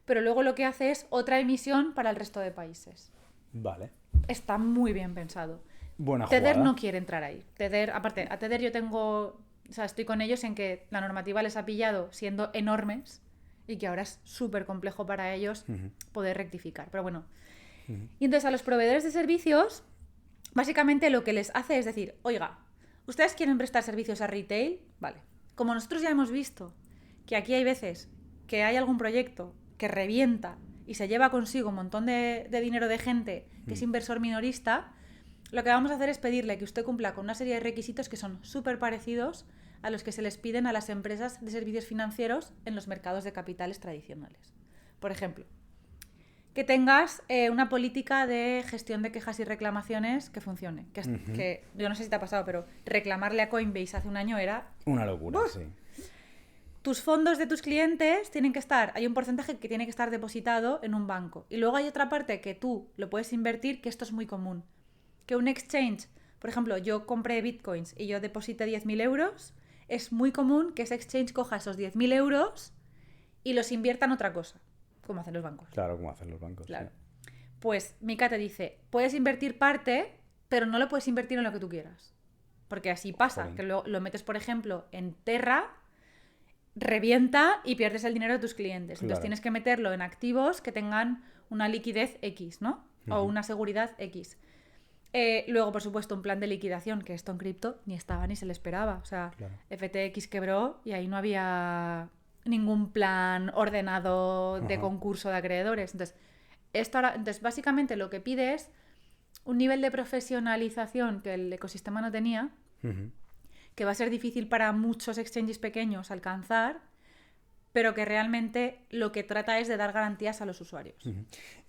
pero luego lo que hace es otra emisión para el resto de países. Vale. Está muy bien pensado. Buena Tether jugada. no quiere entrar ahí. Aparte, a Tether yo tengo... O sea, estoy con ellos en que la normativa les ha pillado siendo enormes y que ahora es súper complejo para ellos poder rectificar. Pero bueno. Y entonces a los proveedores de servicios, básicamente lo que les hace es decir, oiga, ¿ustedes quieren prestar servicios a retail? Vale. Como nosotros ya hemos visto que aquí hay veces que hay algún proyecto que revienta y se lleva consigo un montón de dinero de gente que es inversor minorista, lo que vamos a hacer es pedirle que usted cumpla con una serie de requisitos que son súper parecidos a los que se les piden a las empresas de servicios financieros en los mercados de capitales tradicionales. Por ejemplo, que tengas una política de gestión de quejas y reclamaciones que funcione. Que yo no sé si te ha pasado, pero reclamarle a Coinbase hace un año era... Una locura, sí. Tus fondos de tus clientes tienen que estar, hay un porcentaje que tiene que estar depositado en un banco. Y luego hay otra parte que tú lo puedes invertir, que esto es muy común. Que un exchange, por ejemplo, yo compré bitcoins y yo deposité 10.000 euros, es muy común que ese exchange coja esos 10.000 euros y los invierta en otra cosa, como hacen los bancos. Claro, como hacen los bancos. Claro. Sí. Pues MiCA te dice, puedes invertir parte, pero no lo puedes invertir en lo que tú quieras. Porque así pasa, Joder. que lo metes, por ejemplo, en Terra, revienta y pierdes el dinero de tus clientes. Claro. Entonces tienes que meterlo en activos que tengan una liquidez X, ¿no? O una seguridad X. Luego, por supuesto, un plan de liquidación, que esto en cripto ni estaba ni se le esperaba. O sea, Claro. FTX quebró y ahí no había ningún plan ordenado de concurso de acreedores. Entonces, básicamente lo que pide es un nivel de profesionalización que el ecosistema no tenía, que va a ser difícil para muchos exchanges pequeños alcanzar, pero que realmente lo que trata es de dar garantías a los usuarios.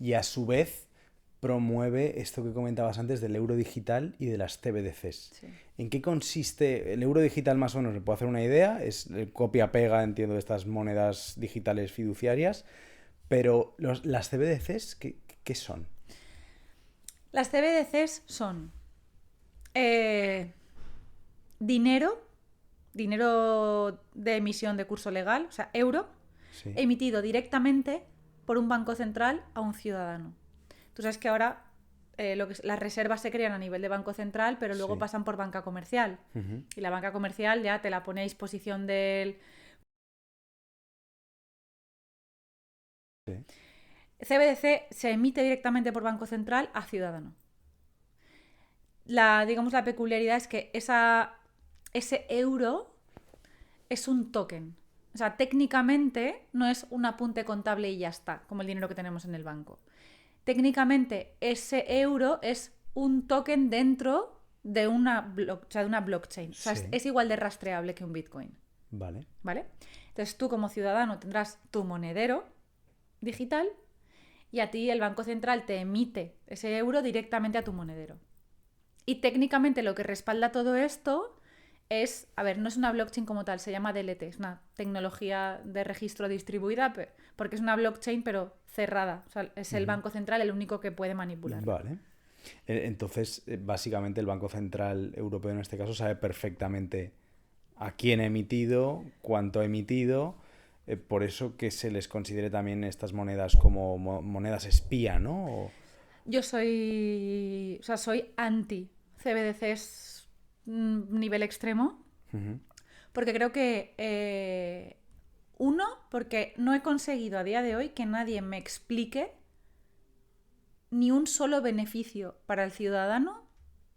Y a su vez promueve esto que comentabas antes del euro digital y de las CBDCs. Sí. ¿En qué consiste el euro digital? Más o menos, ¿me puedo hacer una idea? Es copia-pega, entiendo, de estas monedas digitales fiduciarias. Pero las CBDCs, ¿qué son? Las CBDCs son dinero de emisión de curso legal, o sea, euro, Sí. emitido directamente por un banco central a un ciudadano. Tú sabes que ahora las reservas se crean a nivel de banco central, pero luego Sí. pasan por banca comercial. Y la banca comercial ya te la pone a disposición del... Sí. CBDC se emite directamente por banco central a ciudadano. La peculiaridad es que ese euro es un token. O sea, técnicamente no es un apunte contable y ya está, como el dinero que tenemos en el banco. Técnicamente ese euro es un token dentro de una blockchain. O sea, Sí. es igual de rastreable que un Bitcoin. Vale. ¿Vale? Entonces tú como ciudadano tendrás tu monedero digital y a ti el Banco Central te emite ese euro directamente a tu monedero. Y técnicamente lo que respalda todo esto es, no es una blockchain como tal, se llama DLT, es una tecnología de registro distribuida, porque es una blockchain pero cerrada. O sea, es el Banco Central el único que puede manipular. Vale. Entonces, básicamente el Banco Central Europeo en este caso sabe perfectamente a quién ha emitido, cuánto ha emitido, por eso que se les considere también estas monedas como monedas espía, ¿no? Yo soy anti CBDCs nivel extremo, porque creo que, porque no he conseguido a día de hoy que nadie me explique ni un solo beneficio para el ciudadano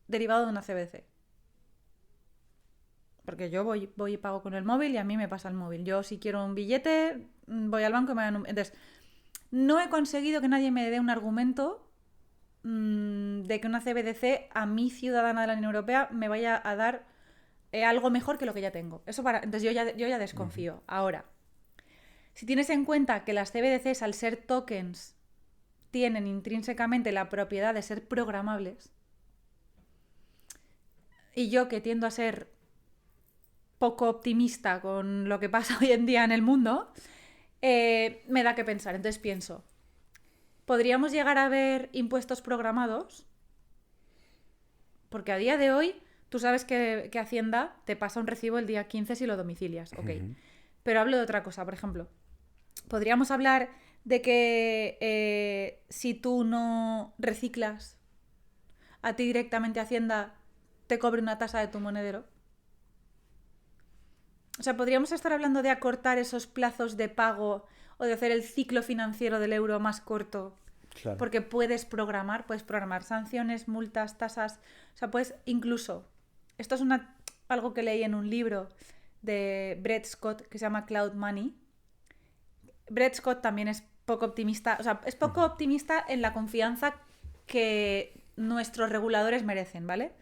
derivado de una CBDC. Porque yo voy y pago con el móvil y a mí me pasa el móvil. Yo si quiero un billete, voy al banco y me dan un... Entonces, no he conseguido que nadie me dé un argumento de que una CBDC a mi ciudadana de la Unión Europea me vaya a dar algo mejor que lo que ya tengo. Entonces yo ya desconfío. Ahora, si tienes en cuenta que las CBDCs, al ser tokens, tienen intrínsecamente la propiedad de ser programables, y yo que tiendo a ser poco optimista con lo que pasa hoy en día en el mundo, me da que pensar. Entonces pienso, ¿podríamos llegar a ver impuestos programados? Porque a día de hoy, tú sabes que Hacienda te pasa un recibo el día 15 si lo domicilias, ok. Pero hablo de otra cosa, por ejemplo. Podríamos hablar de que si tú no reciclas, a ti directamente Hacienda te cobre una tasa de tu monedero. O sea, podríamos estar hablando de acortar esos plazos de pago o de hacer el ciclo financiero del euro más corto. Claro. Porque puedes programar sanciones, multas, tasas. O sea, puedes incluso... Esto es algo que leí en un libro de Brett Scott que se llama Cloud Money. Brett Scott también es poco optimista. O sea, es poco optimista en la confianza que nuestros reguladores merecen, ¿vale?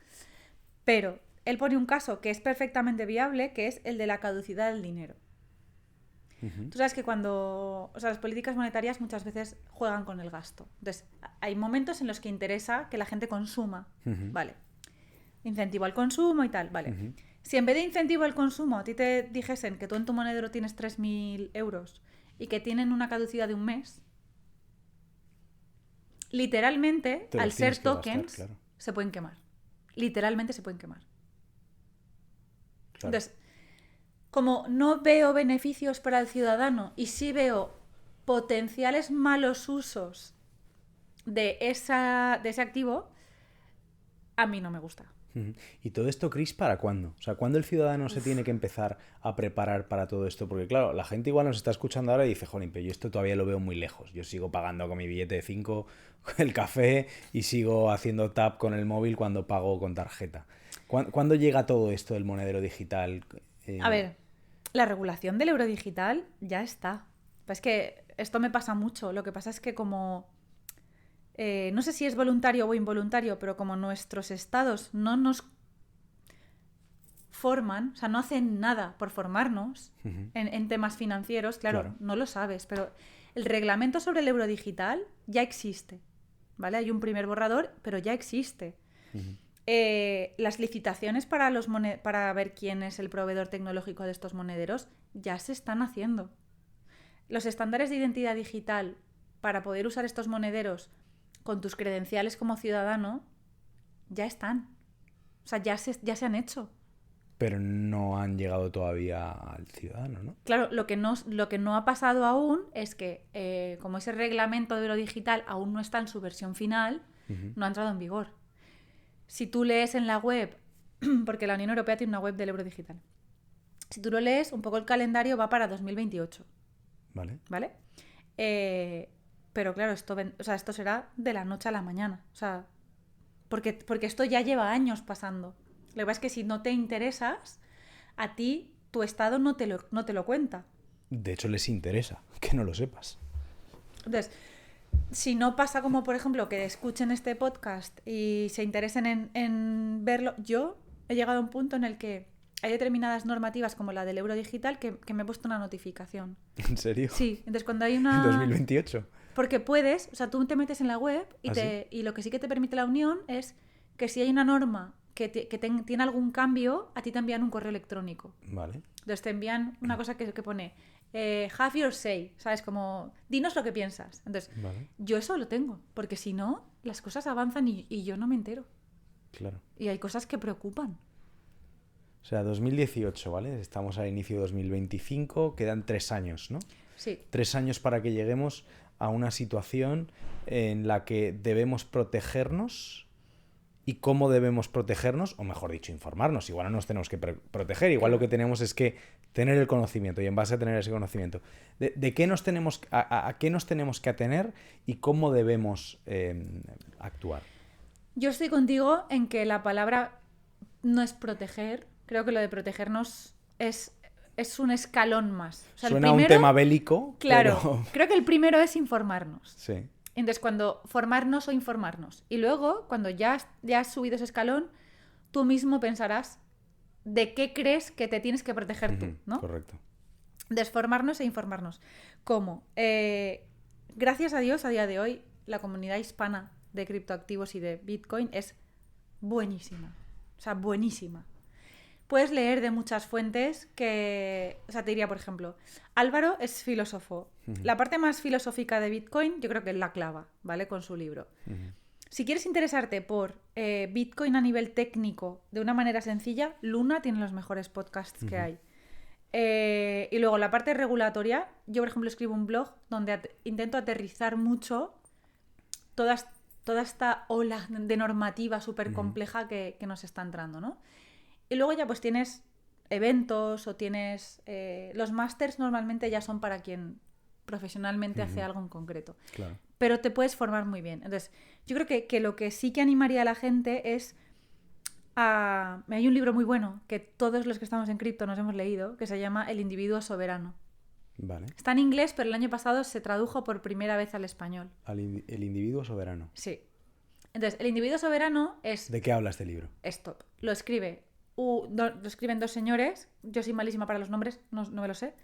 Pero él pone un caso que es perfectamente viable, que es el de la caducidad del dinero. Tú sabes que las políticas monetarias muchas veces juegan con el gasto. Entonces, hay momentos en los que interesa que la gente consuma, ¿vale? Incentivo al consumo y tal, ¿vale? Si en vez de incentivo al consumo a ti te dijesen que tú en tu monedero tienes 3.000 euros y que tienen una caducidad de un mes, literalmente, al ser tokens, claro, se pueden quemar. Literalmente se pueden quemar. Claro. Entonces, como no veo beneficios para el ciudadano y sí veo potenciales malos usos de ese activo, a mí no me gusta. ¿Y todo esto, Chris, para cuándo? O sea, ¿cuándo el ciudadano se tiene que empezar a preparar para todo esto? Porque claro, la gente igual nos está escuchando ahora y dice, jolín, pero yo esto todavía lo veo muy lejos. Yo sigo pagando con mi billete de 5 el café y sigo haciendo tap con el móvil cuando pago con tarjeta. ¿Cuándo llega todo esto del monedero digital? A ver, la regulación del euro digital ya está. Es que esto me pasa mucho. Lo que pasa es que como... no sé si es voluntario o involuntario, pero como nuestros estados no nos forman, o sea, no hacen nada por formarnos en temas financieros, claro, no lo sabes, pero el reglamento sobre el euro digital ya existe, ¿vale? Hay un primer borrador, pero ya existe. Las licitaciones para ver quién es el proveedor tecnológico de estos monederos ya se están haciendo. Los estándares de identidad digital para poder usar estos monederos con tus credenciales como ciudadano, ya están. O sea, ya se han hecho. Pero no han llegado todavía al ciudadano, ¿no? Claro, lo que no ha pasado aún es que, como ese reglamento de euro digital aún no está en su versión final, no ha entrado en vigor. Si tú lees en la web, porque la Unión Europea tiene una web del euro digital, si tú lo lees, un poco el calendario va para 2028. ¿Vale? Pero claro, esto será de la noche a la mañana. O sea, porque esto ya lleva años pasando. Lo que pasa es que si no te interesas, a ti tu estado no te lo cuenta. De hecho, les interesa que no lo sepas. Entonces, si no pasa como, por ejemplo, que escuchen este podcast y se interesen en verlo, yo he llegado a un punto en el que hay determinadas normativas como la del euro digital que me he puesto una notificación. ¿En serio? Sí, entonces cuando hay una... ¿En 2028? Porque puedes, o sea, tú te metes en la web y, y lo que sí que te permite la Unión es que si hay una norma que tiene algún cambio, a ti te envían un correo electrónico. Vale. Entonces te envían una cosa que pone have your say, ¿sabes? Como, dinos lo que piensas. Entonces, yo eso lo tengo, porque si no, las cosas avanzan y yo no me entero. Claro. Y hay cosas que preocupan. O sea, 2018, ¿vale? Estamos al inicio de 2025, quedan 3 años, ¿no? Sí. 3 años para que lleguemos a una situación en la que debemos protegernos. ¿Y cómo debemos protegernos? O mejor dicho, informarnos. Igual no nos tenemos que proteger. Igual lo que tenemos es que tener el conocimiento. Y en base a tener ese conocimiento, ¿de qué nos tenemos, a qué nos tenemos que atener y cómo debemos actuar? Yo estoy contigo en que la palabra no es proteger. Creo que lo de protegernos es un escalón más. O sea, suena a un tema bélico. Claro. Pero... Creo que el primero es informarnos. Sí. Entonces, cuando formarnos o informarnos. Y luego, cuando ya has subido ese escalón, tú mismo pensarás de qué crees que te tienes que proteger tú, ¿no? Correcto. Desformarnos e informarnos. ¿Cómo? Gracias a Dios, a día de hoy, la comunidad hispana de criptoactivos y de Bitcoin es buenísima. O sea, buenísima. puedes leer de muchas fuentes que... O sea, te diría, por ejemplo, Álvaro es filósofo. La parte más filosófica de Bitcoin yo creo que la clava, ¿vale? Con su libro. Si quieres interesarte por Bitcoin a nivel técnico de una manera sencilla, Luna tiene los mejores podcasts que hay. Y luego la parte regulatoria, yo por ejemplo escribo un blog donde intento aterrizar mucho toda esta ola de normativa súper compleja que nos está entrando, ¿no? Y luego ya pues tienes eventos o tienes... los másters normalmente ya son para quien profesionalmente hace algo en concreto. Claro. Pero te puedes formar muy bien. Entonces, yo creo que lo que sí que animaría a la gente es... hay un libro muy bueno que todos los que estamos en cripto nos hemos leído, que se llama El individuo soberano. Vale. Está en inglés, pero el año pasado se tradujo por primera vez al español. El individuo soberano. Sí. Entonces, el individuo soberano es... ¿De qué habla este libro? Stop. Lo escriben dos señores, yo soy malísima para los nombres, no me lo sé,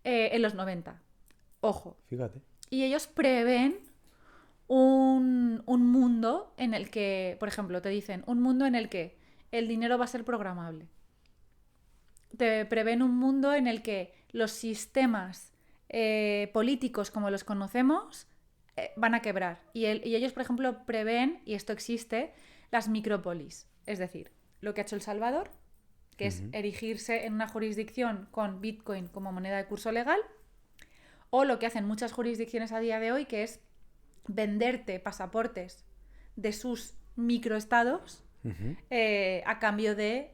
en los 90. Ojo. Fíjate. Y ellos prevén un mundo en el que, por ejemplo, te dicen, un mundo en el que el dinero va a ser programable. Te prevén un mundo en el que los sistemas políticos como los conocemos van a quebrar. Y ellos, por ejemplo, prevén, y esto existe, las micrópolis. Es decir, lo que ha hecho El Salvador, que es erigirse en una jurisdicción con Bitcoin como moneda de curso legal, o lo que hacen muchas jurisdicciones a día de hoy, que es venderte pasaportes de sus microestados a cambio de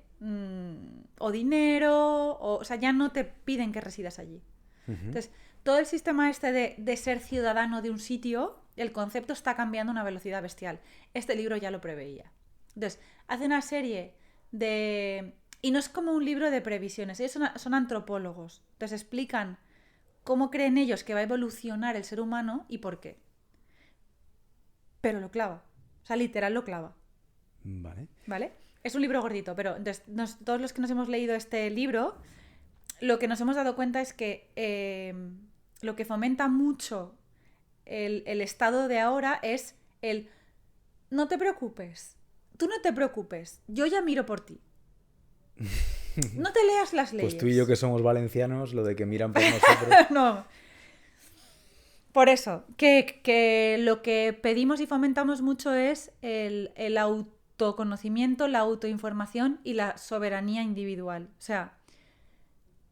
o dinero, o sea, ya no te piden que residas allí. Entonces, todo el sistema este de ser ciudadano de un sitio, el concepto está cambiando a una velocidad bestial. Este libro ya lo preveía. Entonces, hace una serie de... Y no es como un libro de previsiones, ellos son antropólogos. Entonces explican cómo creen ellos que va a evolucionar el ser humano y por qué. Pero lo clava. O sea, literal lo clava. ¿Vale? Es un libro gordito, pero entonces, todos los que nos hemos leído este libro, lo que nos hemos dado cuenta es que lo que fomenta mucho el estado de ahora es el no te preocupes, tú no te preocupes, yo ya miro por ti. No te leas las leyes. Pues tú y yo que somos valencianos, lo de que miran por nosotros... No. Por eso, que lo que pedimos y fomentamos mucho es el autoconocimiento, la autoinformación y la soberanía individual. O sea,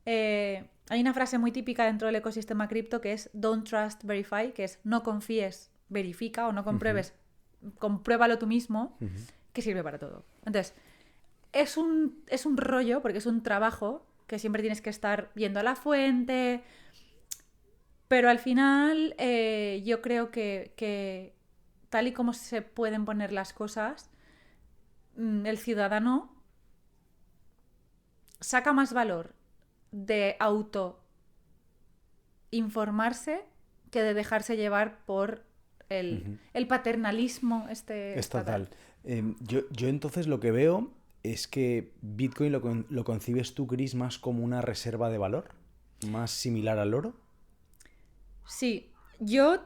hay una frase muy típica dentro del ecosistema cripto que es don't trust, verify, que es no confíes, verifica, o no compruebes, compruébalo tú mismo, que sirve para todo. Entonces, es un rollo, porque es un trabajo que siempre tienes que estar yendo a la fuente, pero al final yo creo que tal y como se pueden poner las cosas, el ciudadano saca más valor de autoinformarse que de dejarse llevar por el paternalismo estatal. Yo entonces lo que veo es que Bitcoin lo concibes tú, Chris, más como una reserva de valor, más similar al oro. Sí, yo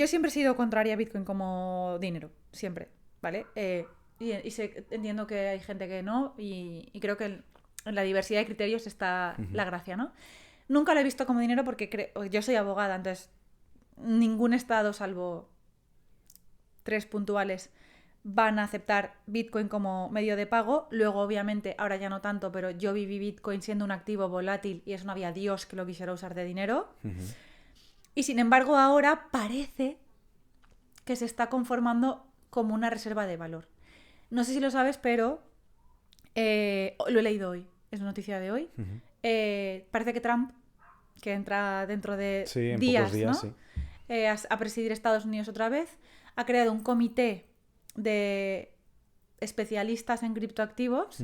siempre he sido contraria a Bitcoin como dinero, siempre, ¿vale? Y entiendo que hay gente que no, y creo que en la diversidad de criterios está la gracia, ¿no? Nunca lo he visto como dinero porque yo soy abogada, entonces ningún estado, salvo 3 puntuales, van a aceptar Bitcoin como medio de pago. Luego, obviamente, ahora ya no tanto, pero yo viví Bitcoin siendo un activo volátil y eso no había Dios que lo quisiera usar de dinero. Y sin embargo, ahora parece que se está conformando como una reserva de valor. No sé si lo sabes, pero lo he leído hoy. Es una noticia de hoy. Parece que Trump, que entra dentro de en días, pocos días, ¿no? Sí. A presidir Estados Unidos otra vez, ha creado un comité de especialistas en criptoactivos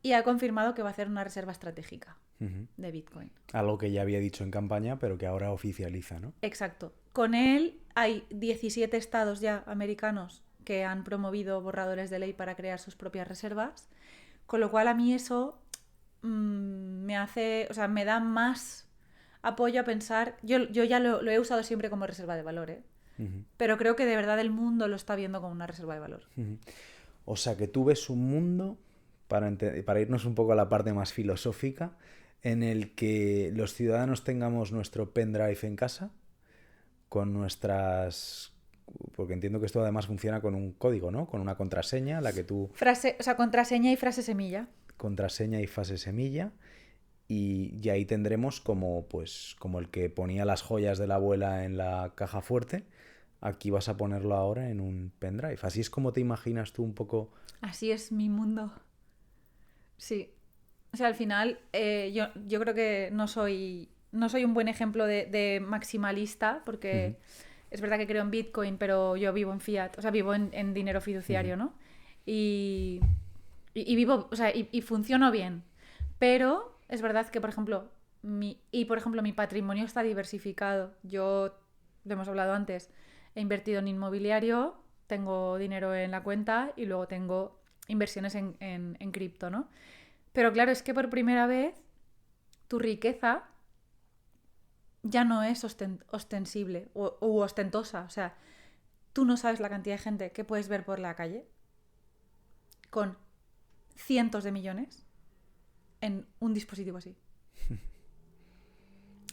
y ha confirmado que va a hacer una reserva estratégica de Bitcoin. Algo que ya había dicho en campaña, pero que ahora oficializa, ¿no? Exacto. Con él hay 17 estados ya americanos que han promovido borradores de ley para crear sus propias reservas, con lo cual a mí eso me da más apoyo a pensar. Yo ya lo he usado siempre como reserva de valor, pero creo que de verdad el mundo lo está viendo como una reserva de valor. O sea, que tú ves un mundo para irnos un poco a la parte más filosófica, en el que los ciudadanos tengamos nuestro pendrive en casa con nuestras... Porque entiendo que esto además funciona con un código, ¿no? Con una contraseña, la que tú... Contraseña y frase semilla. Contraseña y frase semilla. Y ahí tendremos como el que ponía las joyas de la abuela en la caja fuerte. Aquí vas a ponerlo ahora en un pendrive. Así es como te imaginas tú un poco... Así es mi mundo. Sí. O sea, al final, yo creo que no soy un buen ejemplo de maximalista, porque es verdad que creo en Bitcoin, pero yo vivo en fiat, o sea, vivo en dinero fiduciario, ¿no? Y vivo, o sea, y funciono bien. Pero es verdad que, por ejemplo, mi patrimonio está diversificado. Yo, lo hemos hablado antes, he invertido en inmobiliario, tengo dinero en la cuenta y luego tengo inversiones en cripto, ¿no? Pero claro, es que por primera vez tu riqueza ya no es ostensible u ostentosa. O sea, tú no sabes la cantidad de gente que puedes ver por la calle con cientos de millones en un dispositivo así.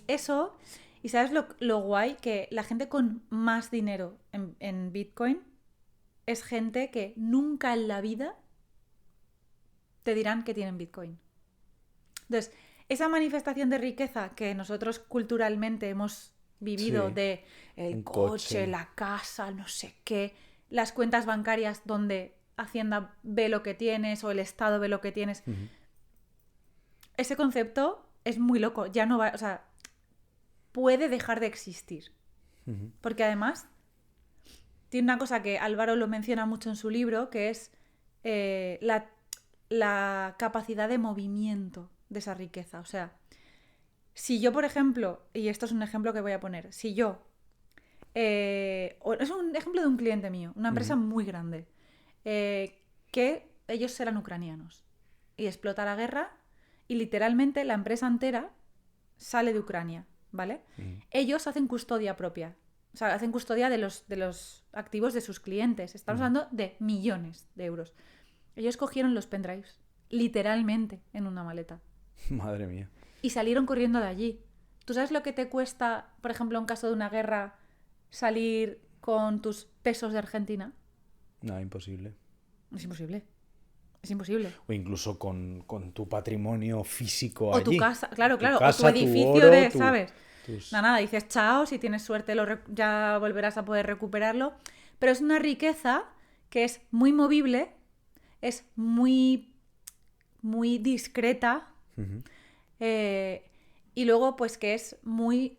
Eso, y ¿sabes lo guay? Que la gente con más dinero en Bitcoin es gente que nunca en la vida te dirán que tienen Bitcoin. Entonces, esa manifestación de riqueza que nosotros culturalmente hemos vivido, Sí, de el un coche, la casa, no sé qué, las cuentas bancarias donde Hacienda ve lo que tienes o el Estado ve lo que tienes. Ese concepto es muy loco, ya no va, o sea, puede dejar de existir. Porque además tiene una cosa que Álvaro lo menciona mucho en su libro, que es la capacidad de movimiento de esa riqueza. O sea, si yo, por ejemplo, y esto es un ejemplo que voy a poner, si yo, es un ejemplo de un cliente mío, una empresa muy grande, que ellos eran ucranianos y explota la guerra y literalmente la empresa entera sale de Ucrania, ¿vale? Ellos hacen custodia propia. O sea, hacen custodia de los activos de sus clientes. Estamos hablando de millones de euros. Ellos cogieron los pendrives, literalmente, en una maleta. Madre mía. Y salieron corriendo de allí. ¿Tú sabes lo que te cuesta, por ejemplo, en caso de una guerra, salir con tus pesos de Argentina? No, imposible. Es imposible. Es imposible. O incluso con tu patrimonio físico o allí. Tu casa, claro, tu claro. casa, o tu edificio oro, de, ¿sabes? Nada, dices chao, si tienes suerte ya volverás a poder recuperarlo. Pero es una riqueza que es muy movible, es muy, muy discreta. Y luego, pues que es muy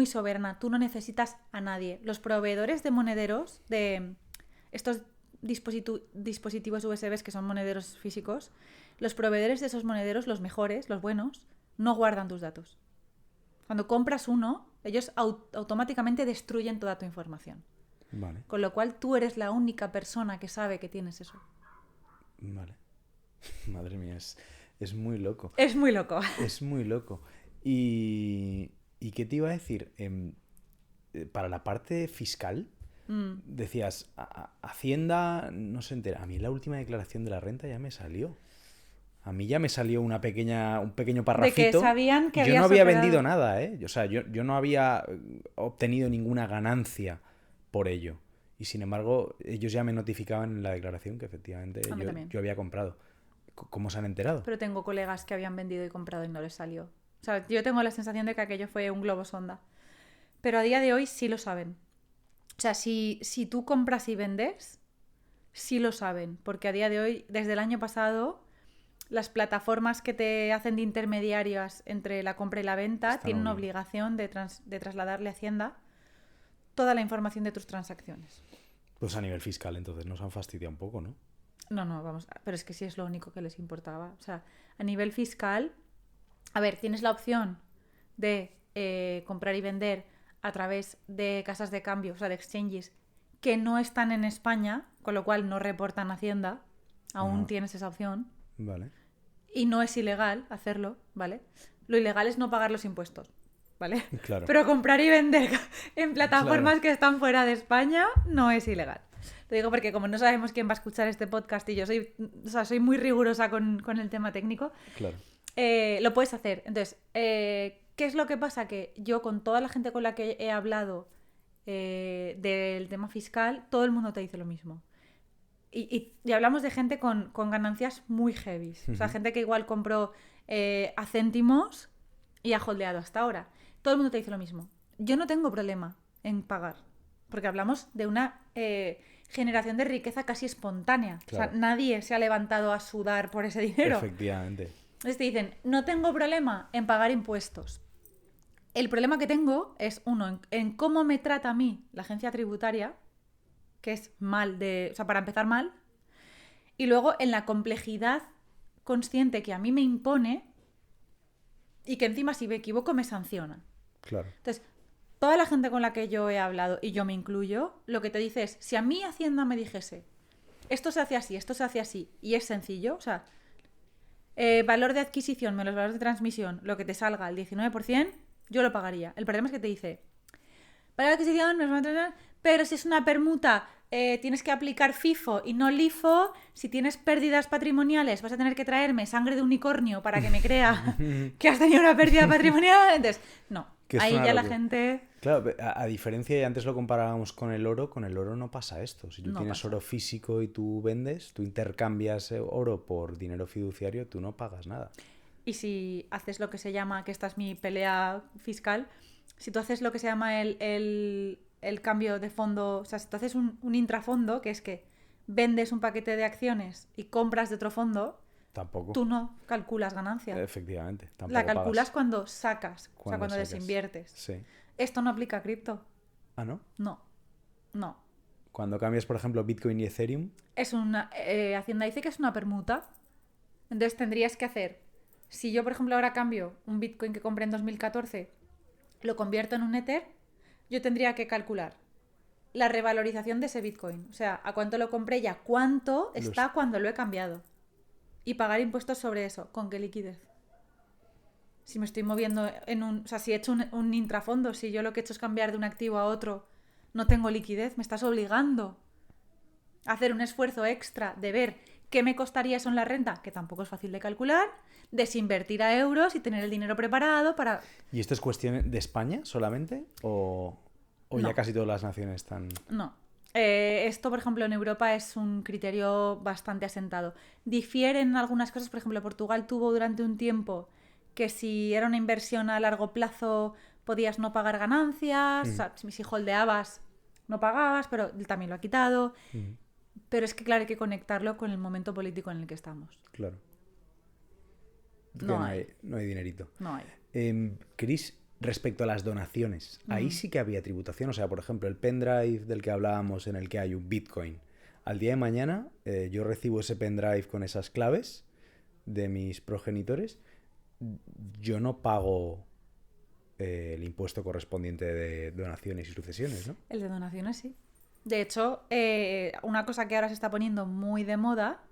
soberana. Tú no necesitas a nadie. Los proveedores de monederos, de estos dispositivos USB que son monederos físicos, los proveedores de esos monederos, los mejores, los buenos, no guardan tus datos. Cuando compras uno, ellos automáticamente destruyen toda tu información. Vale. Con lo cual tú eres la única persona que sabe que tienes eso. Vale. Madre mía, es muy loco. Es muy loco. Es muy loco. ¿Y qué te iba a decir? Para la parte fiscal, decías, Hacienda no se entera. A mí la última declaración de la renta ya me salió. A mí ya me salió un pequeño parrafito. De que sabían que yo no había vendido nada, ¿eh? O sea, yo no había obtenido ninguna ganancia por ello. Y sin embargo, ellos ya me notificaban en la declaración que efectivamente yo había comprado. ¿Cómo se han enterado? Pero tengo colegas que habían vendido y comprado y no les salió. O sea, yo tengo la sensación de que aquello fue un globo sonda. Pero a día de hoy sí lo saben. O sea, si tú compras y vendes, sí lo saben. Porque a día de hoy, desde el año pasado, las plataformas que te hacen de intermediarias entre la compra y la venta tienen una obligación de trasladarle a Hacienda toda la información de tus transacciones. Pues a nivel fiscal, entonces, nos han fastidiado un poco, ¿no? No, vamos, pero es que sí es lo único que les importaba. O sea, a nivel fiscal, a ver, tienes la opción de comprar y vender a través de casas de cambio, o sea, de exchanges, que no están en España, con lo cual no reportan Hacienda. Aún tienes esa opción. Vale. Y no es ilegal hacerlo, ¿vale? Lo ilegal es no pagar los impuestos, ¿vale? Claro. Pero comprar y vender en plataformas que están fuera de España no es ilegal. Lo digo porque como no sabemos quién va a escuchar este podcast y yo soy muy rigurosa con el tema técnico, Claro. lo puedes hacer. Entonces, ¿qué es lo que pasa? Que yo con toda la gente con la que he hablado del tema fiscal, todo el mundo te dice lo mismo. Y hablamos de gente con ganancias muy heavy. O sea, gente que igual compró a céntimos y ha holdeado hasta ahora. Todo el mundo te dice lo mismo. Yo no tengo problema en pagar, porque hablamos de una generación de riqueza casi espontánea. Claro. O sea, nadie se ha levantado a sudar por ese dinero. Efectivamente. Entonces te dicen, no tengo problema en pagar impuestos. El problema que tengo es, uno, en cómo me trata a mí la agencia tributaria, que es o sea, para empezar mal, y luego en la complejidad consciente que a mí me impone y que encima si me equivoco me sanciona. Claro. Entonces, toda la gente con la que yo he hablado, y yo me incluyo, lo que te dice es, si a mí Hacienda me dijese, esto se hace así, esto se hace así, y es sencillo, o sea, valor de adquisición menos valor de transmisión, lo que te salga el 19%, yo lo pagaría. El problema es que te dice, valor de adquisición menos valor de transmisión, pero si es una permuta, tienes que aplicar FIFO y no LIFO. Si tienes pérdidas patrimoniales, vas a tener que traerme sangre de unicornio para que me crea que has tenido una pérdida patrimonial. Entonces, no. Ahí ya la gente... Claro, a diferencia, y antes lo comparábamos con el oro no pasa esto. Si tú No tienes pasa. oro físico y tú vendes, tú intercambias oro por dinero fiduciario, tú no pagas nada. Y si haces lo que se llama, que esta es mi pelea fiscal, si tú haces lo que se llama el cambio de fondo, o sea, si tú haces un intrafondo, que es que vendes un paquete de acciones y compras de otro fondo, Tampoco. tú no calculas ganancia. Efectivamente. Tampoco La calculas pagas. cuando sacas, o sea, cuando Sacas. desinviertes. Sí. Esto no aplica a cripto. Ah, ¿no? No. Cuando cambias, por ejemplo, Bitcoin y Ethereum. Hacienda dice que es una permuta. Entonces tendrías que hacer, si yo, por ejemplo, ahora cambio un Bitcoin que compré en 2014, lo convierto en un Ether, yo tendría que calcular la revalorización de ese Bitcoin. O sea, a cuánto lo compré y a cuánto está cuando lo he cambiado. Y pagar impuestos sobre eso. ¿Con qué liquidez? Si me estoy moviendo o sea, si he hecho un intrafondo, si yo lo que he hecho es cambiar de un activo a otro, no tengo liquidez, me estás obligando a hacer un esfuerzo extra de ver qué me costaría eso en la renta, que tampoco es fácil de calcular, desinvertir a euros y tener el dinero preparado para... ¿Y esto es cuestión de España solamente? ¿O No. ya casi todas las naciones están...? No. Esto, por ejemplo, en Europa es un criterio bastante asentado. Difieren en algunas cosas, por ejemplo, Portugal tuvo durante un tiempo que si era una inversión a largo plazo podías no pagar ganancias, o sea, si holdeabas no pagabas, pero él también lo ha quitado. Pero es que, claro, hay que conectarlo con el momento político en el que estamos. Claro. No No hay dinerito. No hay. Cris, respecto a las donaciones, ahí sí que había tributación. O sea, por ejemplo, el pendrive del que hablábamos en el que hay un Bitcoin. Al día de mañana yo recibo ese pendrive con esas claves de mis progenitores. Yo no pago el impuesto correspondiente de donaciones y sucesiones, ¿no? El de donaciones sí. De hecho, una cosa que ahora se está poniendo muy de moda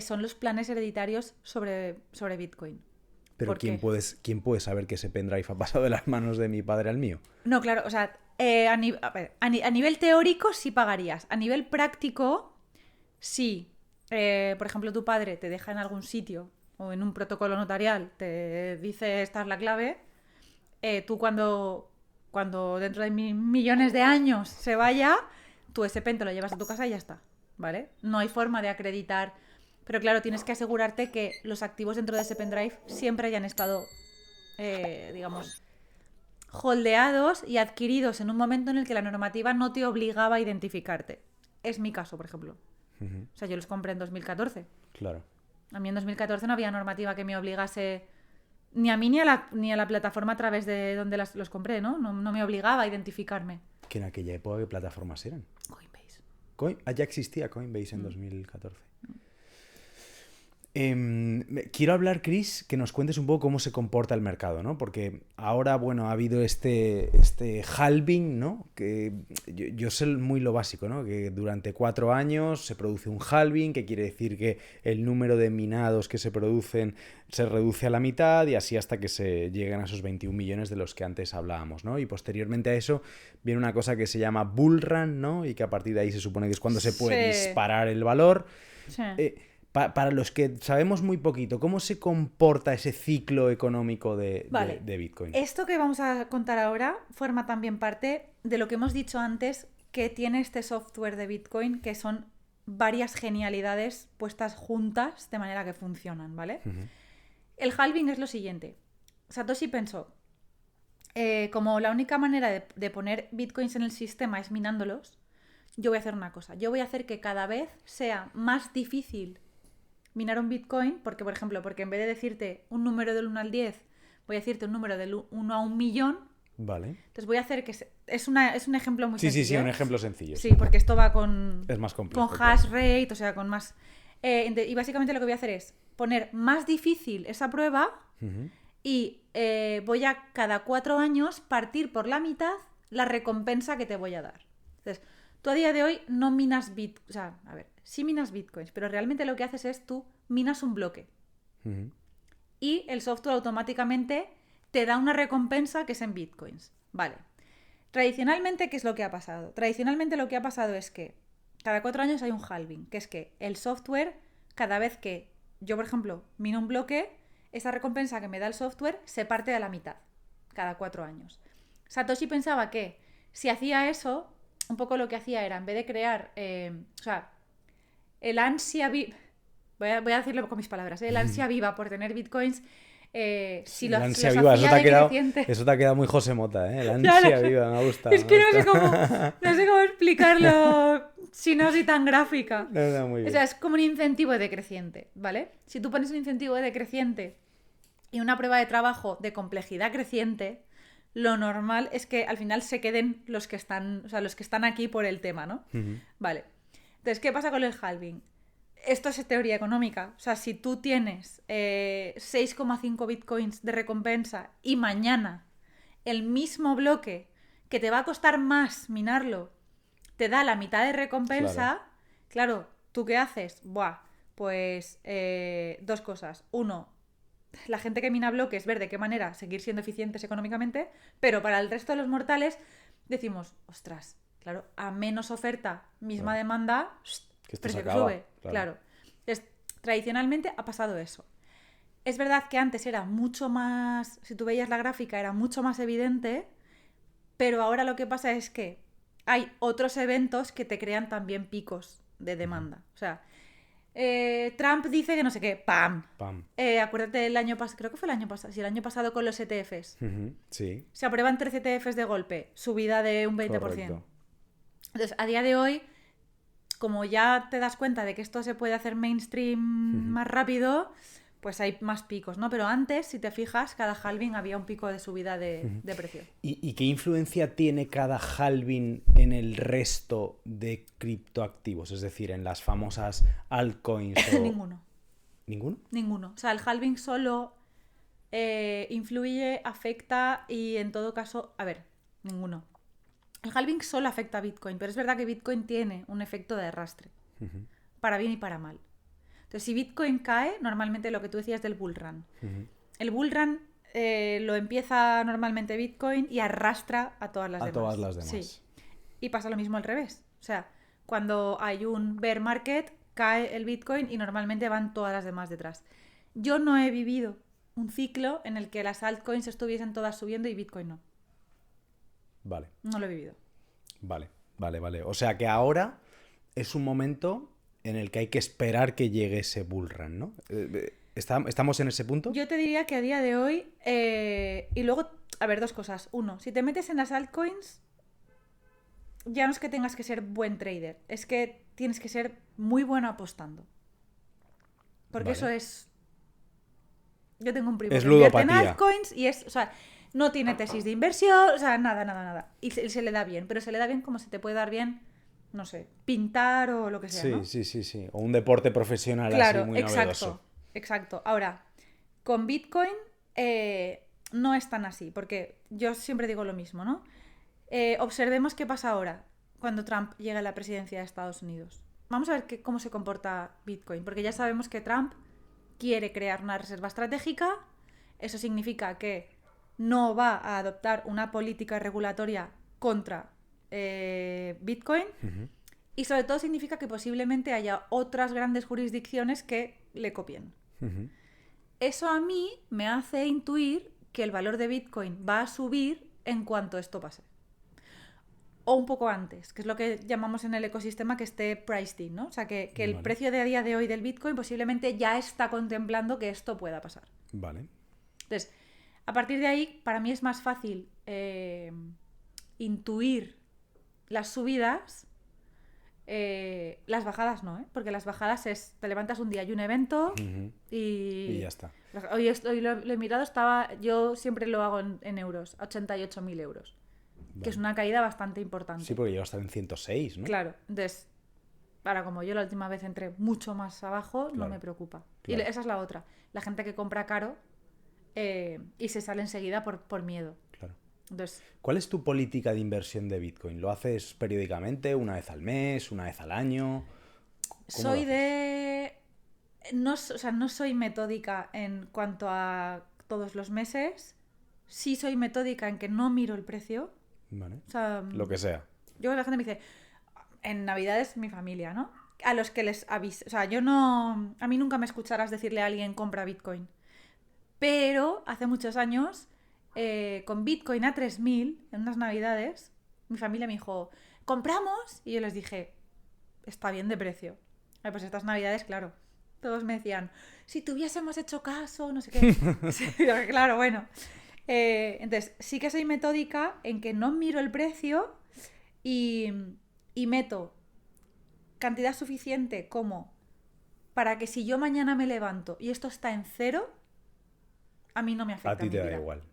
son los planes hereditarios sobre Bitcoin. Pero ¿quién puede saber que ese pendrive ha pasado de las manos de mi padre al mío? No, claro, o sea, a nivel teórico sí pagarías. A nivel práctico, sí. Por ejemplo, tu padre te deja en algún sitio o en un protocolo notarial, te dice esta es la clave, tú cuando dentro de millones de años se vaya, tú ese pen te lo llevas a tu casa y ya está, ¿vale? No hay forma de acreditar, pero claro, tienes que asegurarte que los activos dentro de ese pendrive siempre hayan estado, digamos, holdeados y adquiridos en un momento en el que la normativa no te obligaba a identificarte. Es mi caso, por ejemplo. O sea, yo los compré en 2014. Claro. A mí en 2014 no había normativa que me obligase ni a mí ni a la plataforma a través de donde los compré, ¿no? No me obligaba a identificarme. ¿Que en aquella época qué plataformas eran? Coinbase. Ya existía Coinbase en 2014. Quiero hablar, Chris, que nos cuentes un poco cómo se comporta el mercado, ¿no? Porque ahora, bueno, ha habido este halving, ¿no? Que yo sé muy lo básico, ¿no? Que durante 4 años se produce un halving, que quiere decir que el número de minados que se producen se reduce a la mitad y así hasta que se lleguen a esos 21 millones de los que antes hablábamos, ¿no? Y posteriormente a eso viene una cosa que se llama bull run, ¿no? Y que a partir de ahí se supone que es cuando se puede disparar el valor. Sí. Para los que sabemos muy poquito, ¿cómo se comporta ese ciclo económico de Bitcoin? Esto que vamos a contar ahora forma también parte de lo que hemos dicho antes que tiene este software de Bitcoin, que son varias genialidades puestas juntas de manera que funcionan, ¿vale? Uh-huh. El halving es lo siguiente. Satoshi pensó, como la única manera de poner Bitcoins en el sistema es minándolos, yo voy a hacer una cosa. Yo voy a hacer que cada vez sea más difícil minar un Bitcoin, porque, por ejemplo, porque en vez de decirte un número del 1 al 10, voy a decirte un número del 1 a 1 millón. Vale. Entonces voy a hacer que... Es un ejemplo muy sencillo. Sí, un ejemplo sencillo. Sí, porque esto va con... Es más complejo. Con hash rate, o sea, con más... y básicamente lo que voy a hacer es poner más difícil esa prueba Uh-huh. y voy a cada 4 años partir por la mitad la recompensa que te voy a dar. Entonces, tú a día de hoy no minas Bitcoin. O sea, a ver, sí minas Bitcoins, pero realmente lo que haces es tú minas un bloque. Uh-huh. Y el software automáticamente te da una recompensa que es en Bitcoins. Vale. Tradicionalmente, ¿qué es lo que ha pasado? Tradicionalmente lo que ha pasado es que cada 4 años hay un halving, que es que el software, cada vez que yo, por ejemplo, mino un bloque, esa recompensa que me da el software se parte a la mitad, cada 4 años. Satoshi pensaba que si hacía eso, un poco lo que hacía era, en vez de crear, o sea, el ansia viva, voy a decirlo con mis palabras, el ansia viva por tener bitcoins, si el los ansia hacía viva, decreciente... eso te ha quedado muy José Mota, ¿eh? El ansia viva, me gusta. Es que no sé cómo explicarlo si no soy tan gráfica. No, muy bien. O sea, es como un incentivo decreciente, ¿vale? Si tú pones un incentivo decreciente y una prueba de trabajo de complejidad creciente, lo normal es que al final se queden los que están, o sea, los que están aquí por el tema, ¿no? Uh-huh. Vale. Entonces, ¿qué pasa con el halving? Esto es teoría económica. O sea, si tú tienes 6,5 bitcoins de recompensa y mañana el mismo bloque que te va a costar más minarlo te da la mitad de recompensa, claro, ¿tú qué haces? Buah, pues 2 cosas. Uno, la gente que mina bloques, ver de qué manera seguir siendo eficientes económicamente, pero para el resto de los mortales decimos, ostras, claro, a menos oferta, misma demanda, que esto precio se que acaba, sube. Claro. Entonces, tradicionalmente ha pasado eso. Es verdad que antes era mucho más, si tú veías la gráfica, era mucho más evidente, pero ahora lo que pasa es que hay otros eventos que te crean también picos de demanda. O sea, Trump dice que no sé qué, ¡pam! Pam. Acuérdate el año pasado, creo que fue el año pasado, sí, el año pasado con los ETFs. Uh-huh. Sí. Se aprueban 13 ETFs de golpe, subida de un 20%. Correcto. Entonces, a día de hoy, como ya te das cuenta de que esto se puede hacer mainstream más rápido, pues hay más picos, ¿no? Pero antes, si te fijas, cada halving había un pico de subida de precio. ¿Y qué influencia tiene cada halving en el resto de criptoactivos? Es decir, en las famosas altcoins o... Ninguno. ¿Ninguno? Ninguno. O sea, el halving solo influye, afecta y en todo caso... A ver, ninguno. El halving solo afecta a Bitcoin, pero es verdad que Bitcoin tiene un efecto de arrastre. Uh-huh. Para bien y para mal. Entonces, si Bitcoin cae, normalmente lo que tú decías del bull run. Uh-huh. El bull run lo empieza normalmente Bitcoin y arrastra a todas las demás. A todas las demás. Sí. Y pasa lo mismo al revés. O sea, cuando hay un bear market, cae el Bitcoin y normalmente van todas las demás detrás. Yo no he vivido un ciclo en el que las altcoins estuviesen todas subiendo y Bitcoin no. Vale. No lo he vivido. Vale. O sea que ahora es un momento en el que hay que esperar que llegue ese bull run, ¿no? ¿Estamos en ese punto? Yo te diría que a día de hoy... y luego, a ver, 2 cosas. Uno, si te metes en las altcoins, ya no es que tengas que ser buen trader, es que tienes que ser muy bueno apostando. Porque eso es... Yo tengo un primo es que invierte en ludopatía. altcoins y es... O sea, no tiene tesis de inversión, o sea, nada. Y se le da bien, pero se le da bien como se te puede dar bien, no sé, pintar o lo que sea, ¿no? Sí. O un deporte profesional Claro, así muy novedoso. exacto. Ahora, con Bitcoin no es tan así, porque yo siempre digo lo mismo, ¿no? Observemos qué pasa ahora, cuando Trump llega a la presidencia de Estados Unidos. Vamos a ver cómo se comporta Bitcoin, porque ya sabemos que Trump quiere crear una reserva estratégica. Eso significa que no va a adoptar una política regulatoria contra Bitcoin. Y sobre todo significa que posiblemente haya otras grandes jurisdicciones que le copien. Eso a mí me hace intuir que el valor de Bitcoin va a subir en cuanto esto pase. O un poco antes, que es lo que llamamos en el ecosistema que esté priced in, ¿no? O sea, que el precio de a día de hoy del Bitcoin posiblemente ya está contemplando que esto pueda pasar. Vale. Entonces, a partir de ahí, para mí es más fácil intuir las subidas. Las bajadas no, porque las bajadas es, te levantas un día, hay un evento y ya está. Hoy lo he mirado, yo siempre lo hago en euros, 88.000 euros. Vale. Que es una caída bastante importante. Sí, porque yo estaba en 106, ¿no? Claro, entonces, ahora como yo la última vez entré mucho más abajo, claro, no me preocupa. Claro. Y esa es la otra, la gente que compra caro y se sale enseguida por miedo. Claro. Entonces, ¿cuál es tu política de inversión de Bitcoin? ¿Lo haces periódicamente, una vez al mes, una vez al año? Soy de... No soy metódica en cuanto a todos los meses. Sí soy metódica en que no miro el precio. Vale. O sea, lo que sea. Yo, la gente me dice, en Navidades mi familia, ¿no? A los que les aviso. O sea, yo no... A mí nunca me escucharás decirle a alguien compra Bitcoin. Pero hace muchos años, con Bitcoin a 3.000, en unas Navidades, mi familia me dijo, ¿compramos? Y yo les dije, está bien de precio. Pues estas Navidades, claro, todos me decían, si te hubiésemos hecho caso, no sé qué. Sí, claro, bueno. Entonces, sí que soy metódica en que no miro el precio y meto cantidad suficiente como para que si yo mañana me levanto y esto está en 0, a mí no me afecta. A ti te da igual.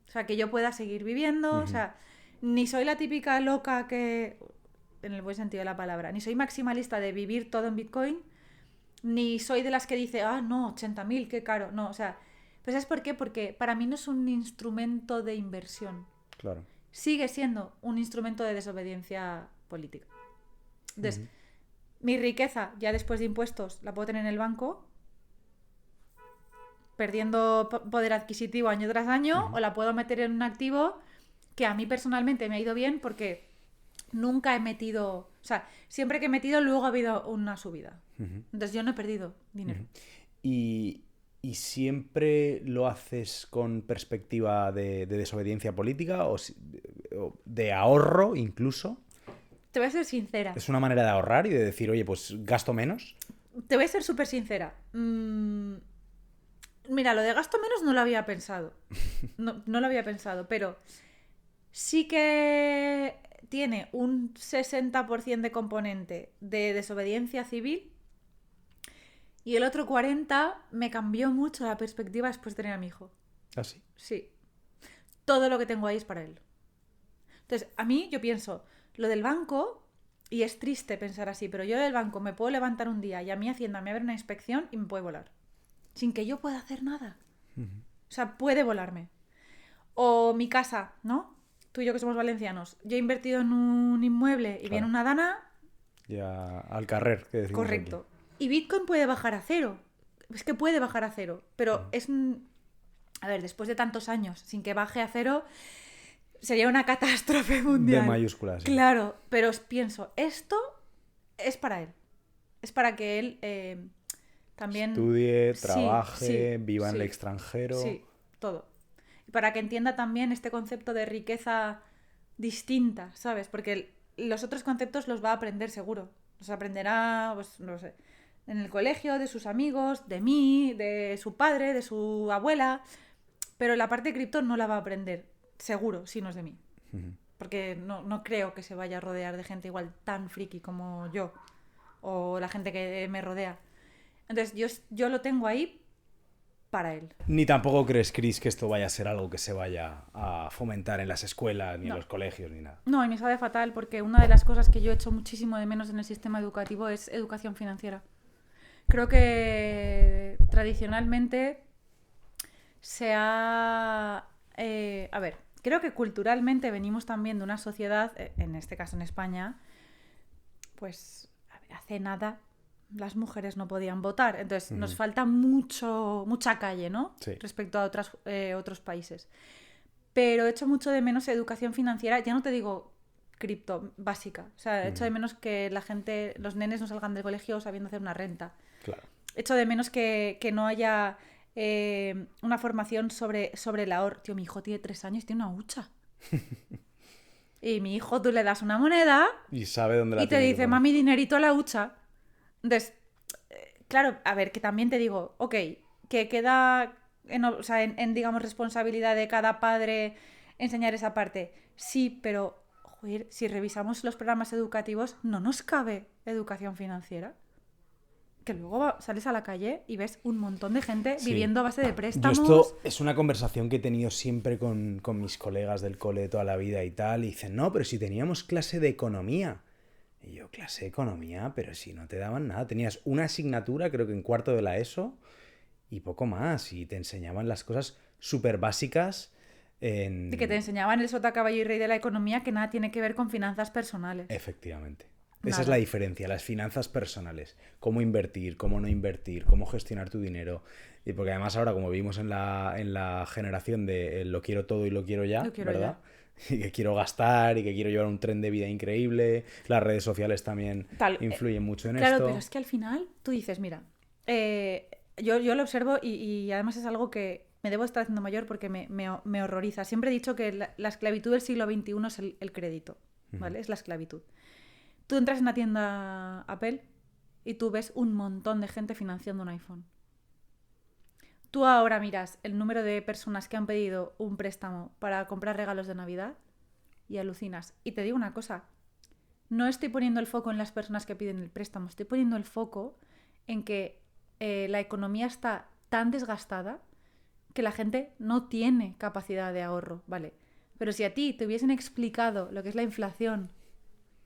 O sea, que yo pueda seguir viviendo, o sea, ni soy la típica loca que, en el buen sentido de la palabra, ni soy maximalista de vivir todo en Bitcoin, ni soy de las que dice, no, 80.000, qué caro. No, o sea, pues ¿sabes por qué? Porque para mí no es un instrumento de inversión. Claro. Sigue siendo un instrumento de desobediencia política. Entonces, mi riqueza, ya después de impuestos, la puedo tener en el banco, perdiendo poder adquisitivo año tras año, o la puedo meter en un activo que a mí personalmente me ha ido bien porque nunca he metido... O sea, siempre que he metido, luego ha habido una subida. Entonces yo no he perdido dinero. ¿Y siempre lo haces con perspectiva de desobediencia política o de ahorro incluso? Te voy a ser sincera. ¿Es una manera de ahorrar y de decir, oye, pues gasto menos? Te voy a ser súper sincera. Mira, lo de gasto menos no lo había pensado. No lo había pensado, pero sí que tiene un 60% de componente de desobediencia civil y el otro 40% me cambió mucho la perspectiva después de tener a mi hijo. ¿Ah, sí? Sí. Todo lo que tengo ahí es para él. Entonces, a mí yo pienso, lo del banco, y es triste pensar así, pero yo del banco me puedo levantar un día y a mí Hacienda me abre una inspección y me puede volar. Sin que yo pueda hacer nada. O sea, puede volarme. O mi casa, ¿no? Tú y yo que somos valencianos. Yo he invertido en un inmueble y viene una dana... Ya al carrer, que decimos. Correcto. Aquí. Y Bitcoin puede bajar a 0. Es que puede bajar a 0. Pero es... A ver, después de tantos años sin que baje a 0, sería una catástrofe mundial. De mayúsculas. Sí. Claro, pero pienso, esto es para él. Es para que él... también estudie, trabaje, viva en el extranjero. Sí, todo. Y para que entienda también este concepto de riqueza distinta, ¿sabes? Porque los otros conceptos los va a aprender seguro. Los aprenderá, pues no sé, en el colegio, de sus amigos, de mí, de su padre, de su abuela. Pero la parte de cripto no la va a aprender, seguro, si no es de mí. Porque no creo que se vaya a rodear de gente igual tan friki como yo. O la gente que me rodea. Entonces yo lo tengo ahí para él. Ni tampoco crees, Chris, que esto vaya a ser algo que se vaya a fomentar en las escuelas, ni en los colegios, ni nada. No, y me sabe fatal porque una de las cosas que yo he hecho muchísimo de menos en el sistema educativo es educación financiera. Creo que tradicionalmente se ha... a ver, creo que culturalmente venimos también de una sociedad, en este caso en España, pues a ver, hace nada las mujeres no podían votar. Entonces nos falta mucha calle, ¿no? Sí. Respecto a otros países. Pero echo mucho de menos educación financiera, ya no te digo cripto básica. O sea, echo de menos que la gente, los nenes no salgan del colegio sabiendo hacer una renta. Claro. Echo de menos que no haya una formación sobre el ahorro. Tío, mi hijo tiene 3 años y tiene una hucha. Y mi hijo, tú le das una moneda Y sabe dónde la y te tiene que dice, poner. mami, dinerito a la hucha. Entonces, claro, a ver, que también te digo, ok, que queda en, digamos, responsabilidad de cada padre enseñar esa parte. Sí, pero, joder, si revisamos los programas educativos, no nos cabe educación financiera. Que luego sales a la calle y ves un montón de gente Sí. viviendo a base de Yo préstamos. esto es una conversación que he tenido siempre con mis colegas del cole de toda la vida y tal, y dicen, no, pero si teníamos clase de economía. Y yo, clase de economía, pero si no te daban nada, tenías una asignatura, creo que en cuarto de la ESO, y poco más, y te enseñaban las cosas súper básicas De que te enseñaban el sota, caballo y rey de la economía, que nada tiene que ver con finanzas personales. Efectivamente. Nada. Esa es la diferencia, las finanzas personales. Cómo invertir, cómo no invertir, cómo gestionar tu dinero. Y porque además ahora, como vivimos en la generación de lo quiero todo y lo quiero ya, Lo quiero ¿verdad? Y que quiero gastar y que quiero llevar un tren de vida increíble. Las redes sociales también influyen mucho en Claro, esto. pero es que al final tú dices, mira, yo lo observo y además es algo que me debo estar haciendo mayor porque me horroriza. Siempre he dicho que la esclavitud del siglo XXI es el crédito, ¿vale? Es la esclavitud. Tú entras en una tienda Apple y tú ves un montón de gente financiando un iPhone. Tú ahora miras el número de personas que han pedido un préstamo para comprar regalos de Navidad y alucinas. Y te digo una cosa, no estoy poniendo el foco en las personas que piden el préstamo, estoy poniendo el foco en que la economía está tan desgastada que la gente no tiene capacidad de ahorro, ¿vale? Pero si a ti te hubiesen explicado lo que es la inflación,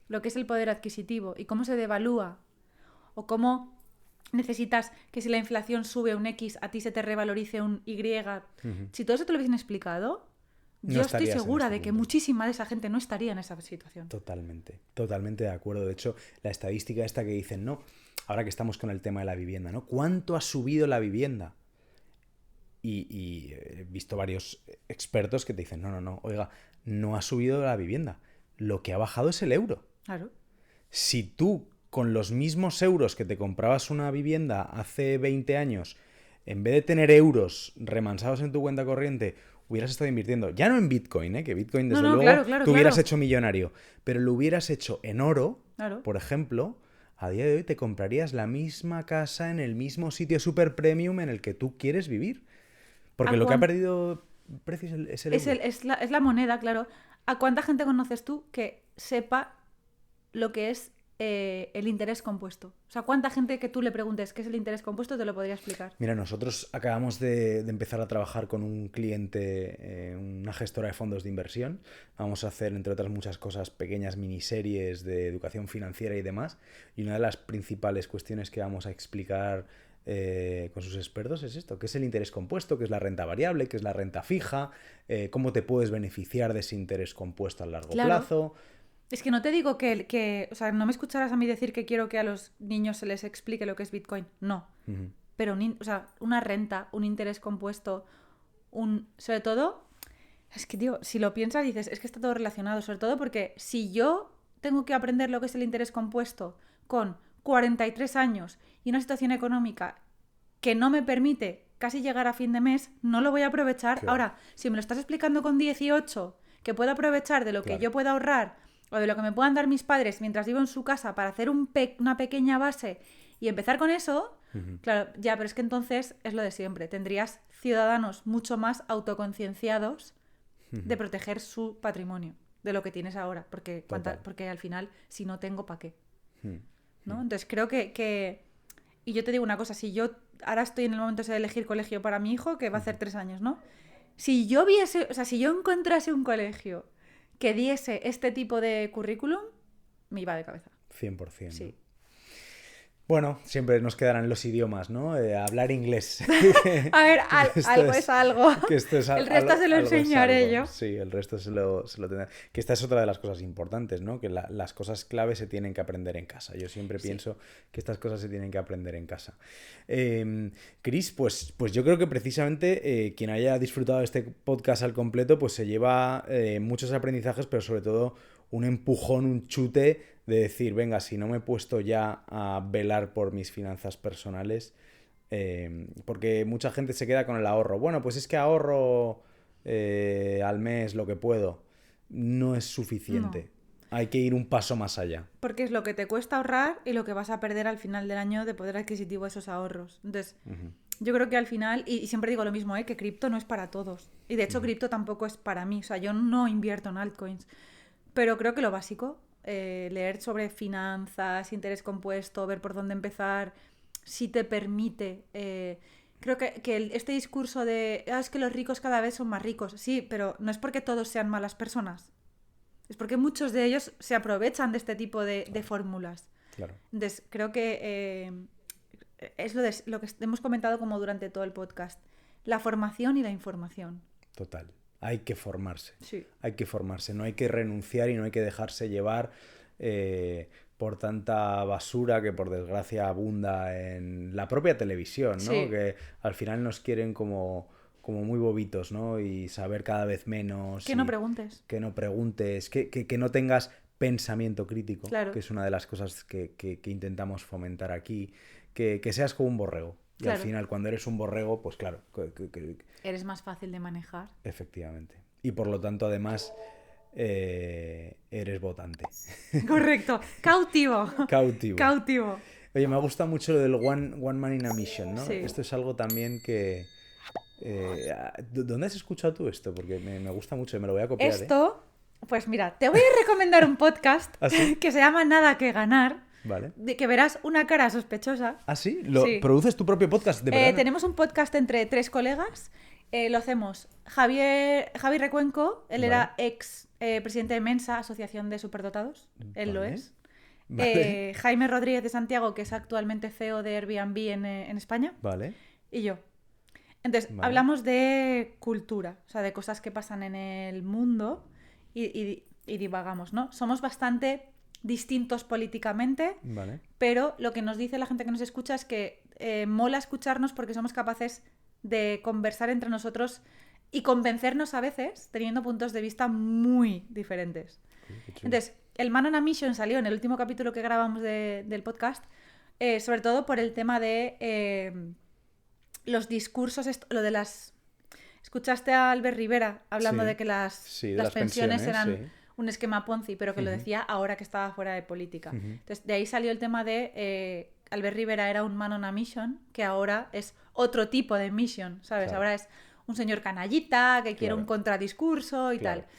lo que es el poder adquisitivo y cómo se devalúa, o cómo necesitas que si la inflación sube un X, a ti se te revalorice un Y, si todo eso te lo hubiesen explicado, No yo estoy estarías en segura este de que punto. muchísima de esa gente no estaría en esa situación. Totalmente, totalmente de acuerdo. De hecho, la estadística esta que dicen, no, ahora que estamos con el tema de la vivienda, ¿no? ¿Cuánto ha subido la vivienda? Y he visto varios expertos que te dicen, no, oiga, no ha subido la vivienda. Lo que ha bajado es el euro. Claro. Si tú, con los mismos euros que te comprabas una vivienda hace 20 años, en vez de tener euros remansados en tu cuenta corriente, hubieras estado invirtiendo, ya no en Bitcoin, que Bitcoin desde luego claro, te hubieras claro. hecho millonario, pero lo hubieras hecho en oro, Claro. por ejemplo, a día de hoy te comprarías la misma casa en el mismo sitio super premium en el que tú quieres vivir. Porque lo que ha perdido precio es el euro. Es la moneda, claro. ¿A cuánta gente conoces tú que sepa lo que es el interés compuesto? O sea, ¿cuánta gente que tú le preguntes qué es el interés compuesto te lo podría explicar? Mira, nosotros acabamos de empezar a trabajar con un cliente, una gestora de fondos de inversión. Vamos a hacer, entre otras muchas cosas, pequeñas miniseries de educación financiera y demás. Y una de las principales cuestiones que vamos a explicar con sus expertos es esto, qué es el interés compuesto, qué es la renta variable, qué es la renta fija, cómo te puedes beneficiar de ese interés compuesto a largo plazo. Es que no te digo o sea, no me escucharás a mí decir que quiero que a los niños se les explique lo que es Bitcoin. No. Pero o sea, una renta, un interés compuesto, sobre todo, es que, tío, si lo piensas dices, es que está todo relacionado. Sobre todo porque si yo tengo que aprender lo que es el interés compuesto con 43 años y una situación económica que no me permite casi llegar a fin de mes, no lo voy a aprovechar. Claro. Ahora, si me lo estás explicando con 18, que puedo aprovechar de lo que yo pueda ahorrar o de lo que me puedan dar mis padres mientras vivo en su casa para hacer una pequeña base y empezar con eso, claro, ya, pero es que entonces es lo de siempre. Tendrías ciudadanos mucho más autoconcienciados de proteger su patrimonio de lo que tienes ahora, porque al final, si no tengo, ¿para qué? ¿No? Entonces creo que... Y yo te digo una cosa, si yo ahora estoy en el momento de elegir colegio para mi hijo, que va a hacer 3 años, ¿no? Si yo encontrase un colegio que diese este tipo de currículum, me iba de cabeza. 100%. Sí. Bueno, siempre nos quedarán los idiomas, ¿no? Hablar inglés. A ver, algo es algo. Que esto es El resto se lo algo es enseñaré algo. yo. Sí, el resto se lo tendrá. Que esta es otra de las cosas importantes, ¿no? Que las cosas clave se tienen que aprender en casa. Yo siempre Sí. pienso que estas cosas se tienen que aprender en casa. Cris, pues yo creo que precisamente quien haya disfrutado de este podcast al completo, pues se lleva muchos aprendizajes, pero sobre todo un empujón, un chute de decir, venga, si no me he puesto ya a velar por mis finanzas personales, porque mucha gente se queda con el ahorro. Bueno, pues es que ahorro al mes lo que puedo. No es No. suficiente. Hay que ir un paso más allá. Porque es lo que te cuesta ahorrar y lo que vas a perder al final del año de poder adquisitivo de esos ahorros. Entonces, yo creo que al final, y siempre digo lo mismo, que cripto no es para todos. Y de hecho, cripto tampoco es para mí. O sea, yo no invierto en altcoins. Pero creo que lo básico, leer sobre finanzas, interés compuesto, ver por dónde empezar, si te permite. Creo que este discurso de es que los ricos cada vez son más ricos. Sí, pero no es porque todos sean malas personas. Es porque muchos de ellos se aprovechan de este tipo de fórmulas. Claro. Entonces, creo que es lo que hemos comentado como durante todo el podcast. La formación y la información. Total. Hay que formarse. Sí. Hay que formarse. No hay que renunciar y no hay que dejarse llevar por tanta basura que por desgracia abunda en la propia televisión, ¿no? Sí. Que al final nos quieren como muy bobitos, ¿no? Y saber cada vez menos. Que no preguntes. Que no preguntes, que no tengas pensamiento crítico, Claro. que es una de las cosas que intentamos fomentar aquí, que seas como un borrego. Y Claro. al final, cuando eres un borrego, pues claro, Eres más fácil de manejar. efectivamente. Y por lo tanto, además, eres votante. Correcto. Cautivo. Cautivo. Cautivo. Oye, me gusta mucho lo del one man in a mission, ¿no? Sí. Esto es algo también que... ¿Dónde has escuchado tú esto? Porque me gusta mucho y me lo voy a copiar, ¿eh? Esto, pues mira, te voy a recomendar un podcast ¿Ah, sí? que se llama Nada que ganar, Vale. de que verás una cara sospechosa. ¿Ah, sí? Sí. ¿Produces tu propio podcast, de verdad? Tenemos un podcast entre 3 colegas. Lo hacemos Javi Recuenco, él era ex presidente de Mensa, Asociación de Superdotados. Él lo Vale. es. Vale. Jaime Rodríguez de Santiago, que es actualmente CEO de Airbnb en España. Vale. Y yo. Entonces, Vale. hablamos de cultura, o sea, de cosas que pasan en el mundo y divagamos, ¿no? Somos bastante distintos políticamente, Vale. pero lo que nos dice la gente que nos escucha es que mola escucharnos porque somos capaces de conversar entre nosotros y convencernos a veces teniendo puntos de vista muy diferentes. Qué chulo. Entonces, el Man on a Mission salió en el último capítulo que grabamos del podcast, sobre todo por el tema de los discursos, lo de las... ¿Escuchaste a Albert Rivera hablando Sí. de que Sí, de las las pensiones eran sí. un esquema Ponzi, pero que lo decía ahora que estaba fuera de política? Entonces, de ahí salió el tema de Albert Rivera era un man on a mission, que ahora es otro tipo de mission, ¿sabes? Claro. Ahora es un señor canallita que quiere Claro. un contradiscurso y Claro. tal.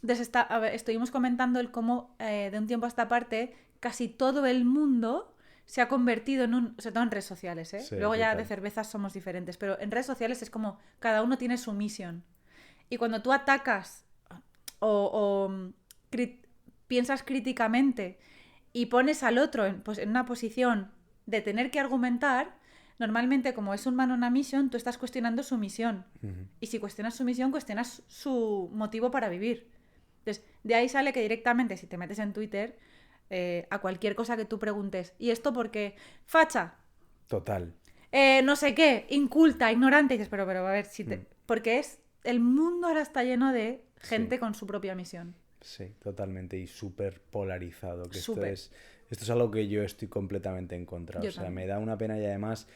Entonces, estuvimos comentando el cómo de un tiempo a esta parte casi todo el mundo se ha convertido en un... Sobre todo en redes sociales, ¿eh? Sí, Luego ya total. de cervezas somos diferentes, pero en redes sociales es como cada uno tiene su misión. Y cuando tú atacas o piensas críticamente y pones al otro pues, en una posición de tener que argumentar, normalmente como es un man on a mission, tú estás cuestionando su misión. Y si cuestionas su misión, cuestionas su motivo para vivir. Entonces, de ahí sale que directamente, si te metes en Twitter, a cualquier cosa que tú preguntes, ¿y esto por qué? Facha, Total. no sé qué, inculta, ignorante, y dices, pero a ver, si te... porque el mundo ahora está lleno de gente con su propia misión. Sí, totalmente. Y súper polarizado. Que Súper. esto es algo que yo estoy completamente en contra. Yo O sea, también. me da una pena y además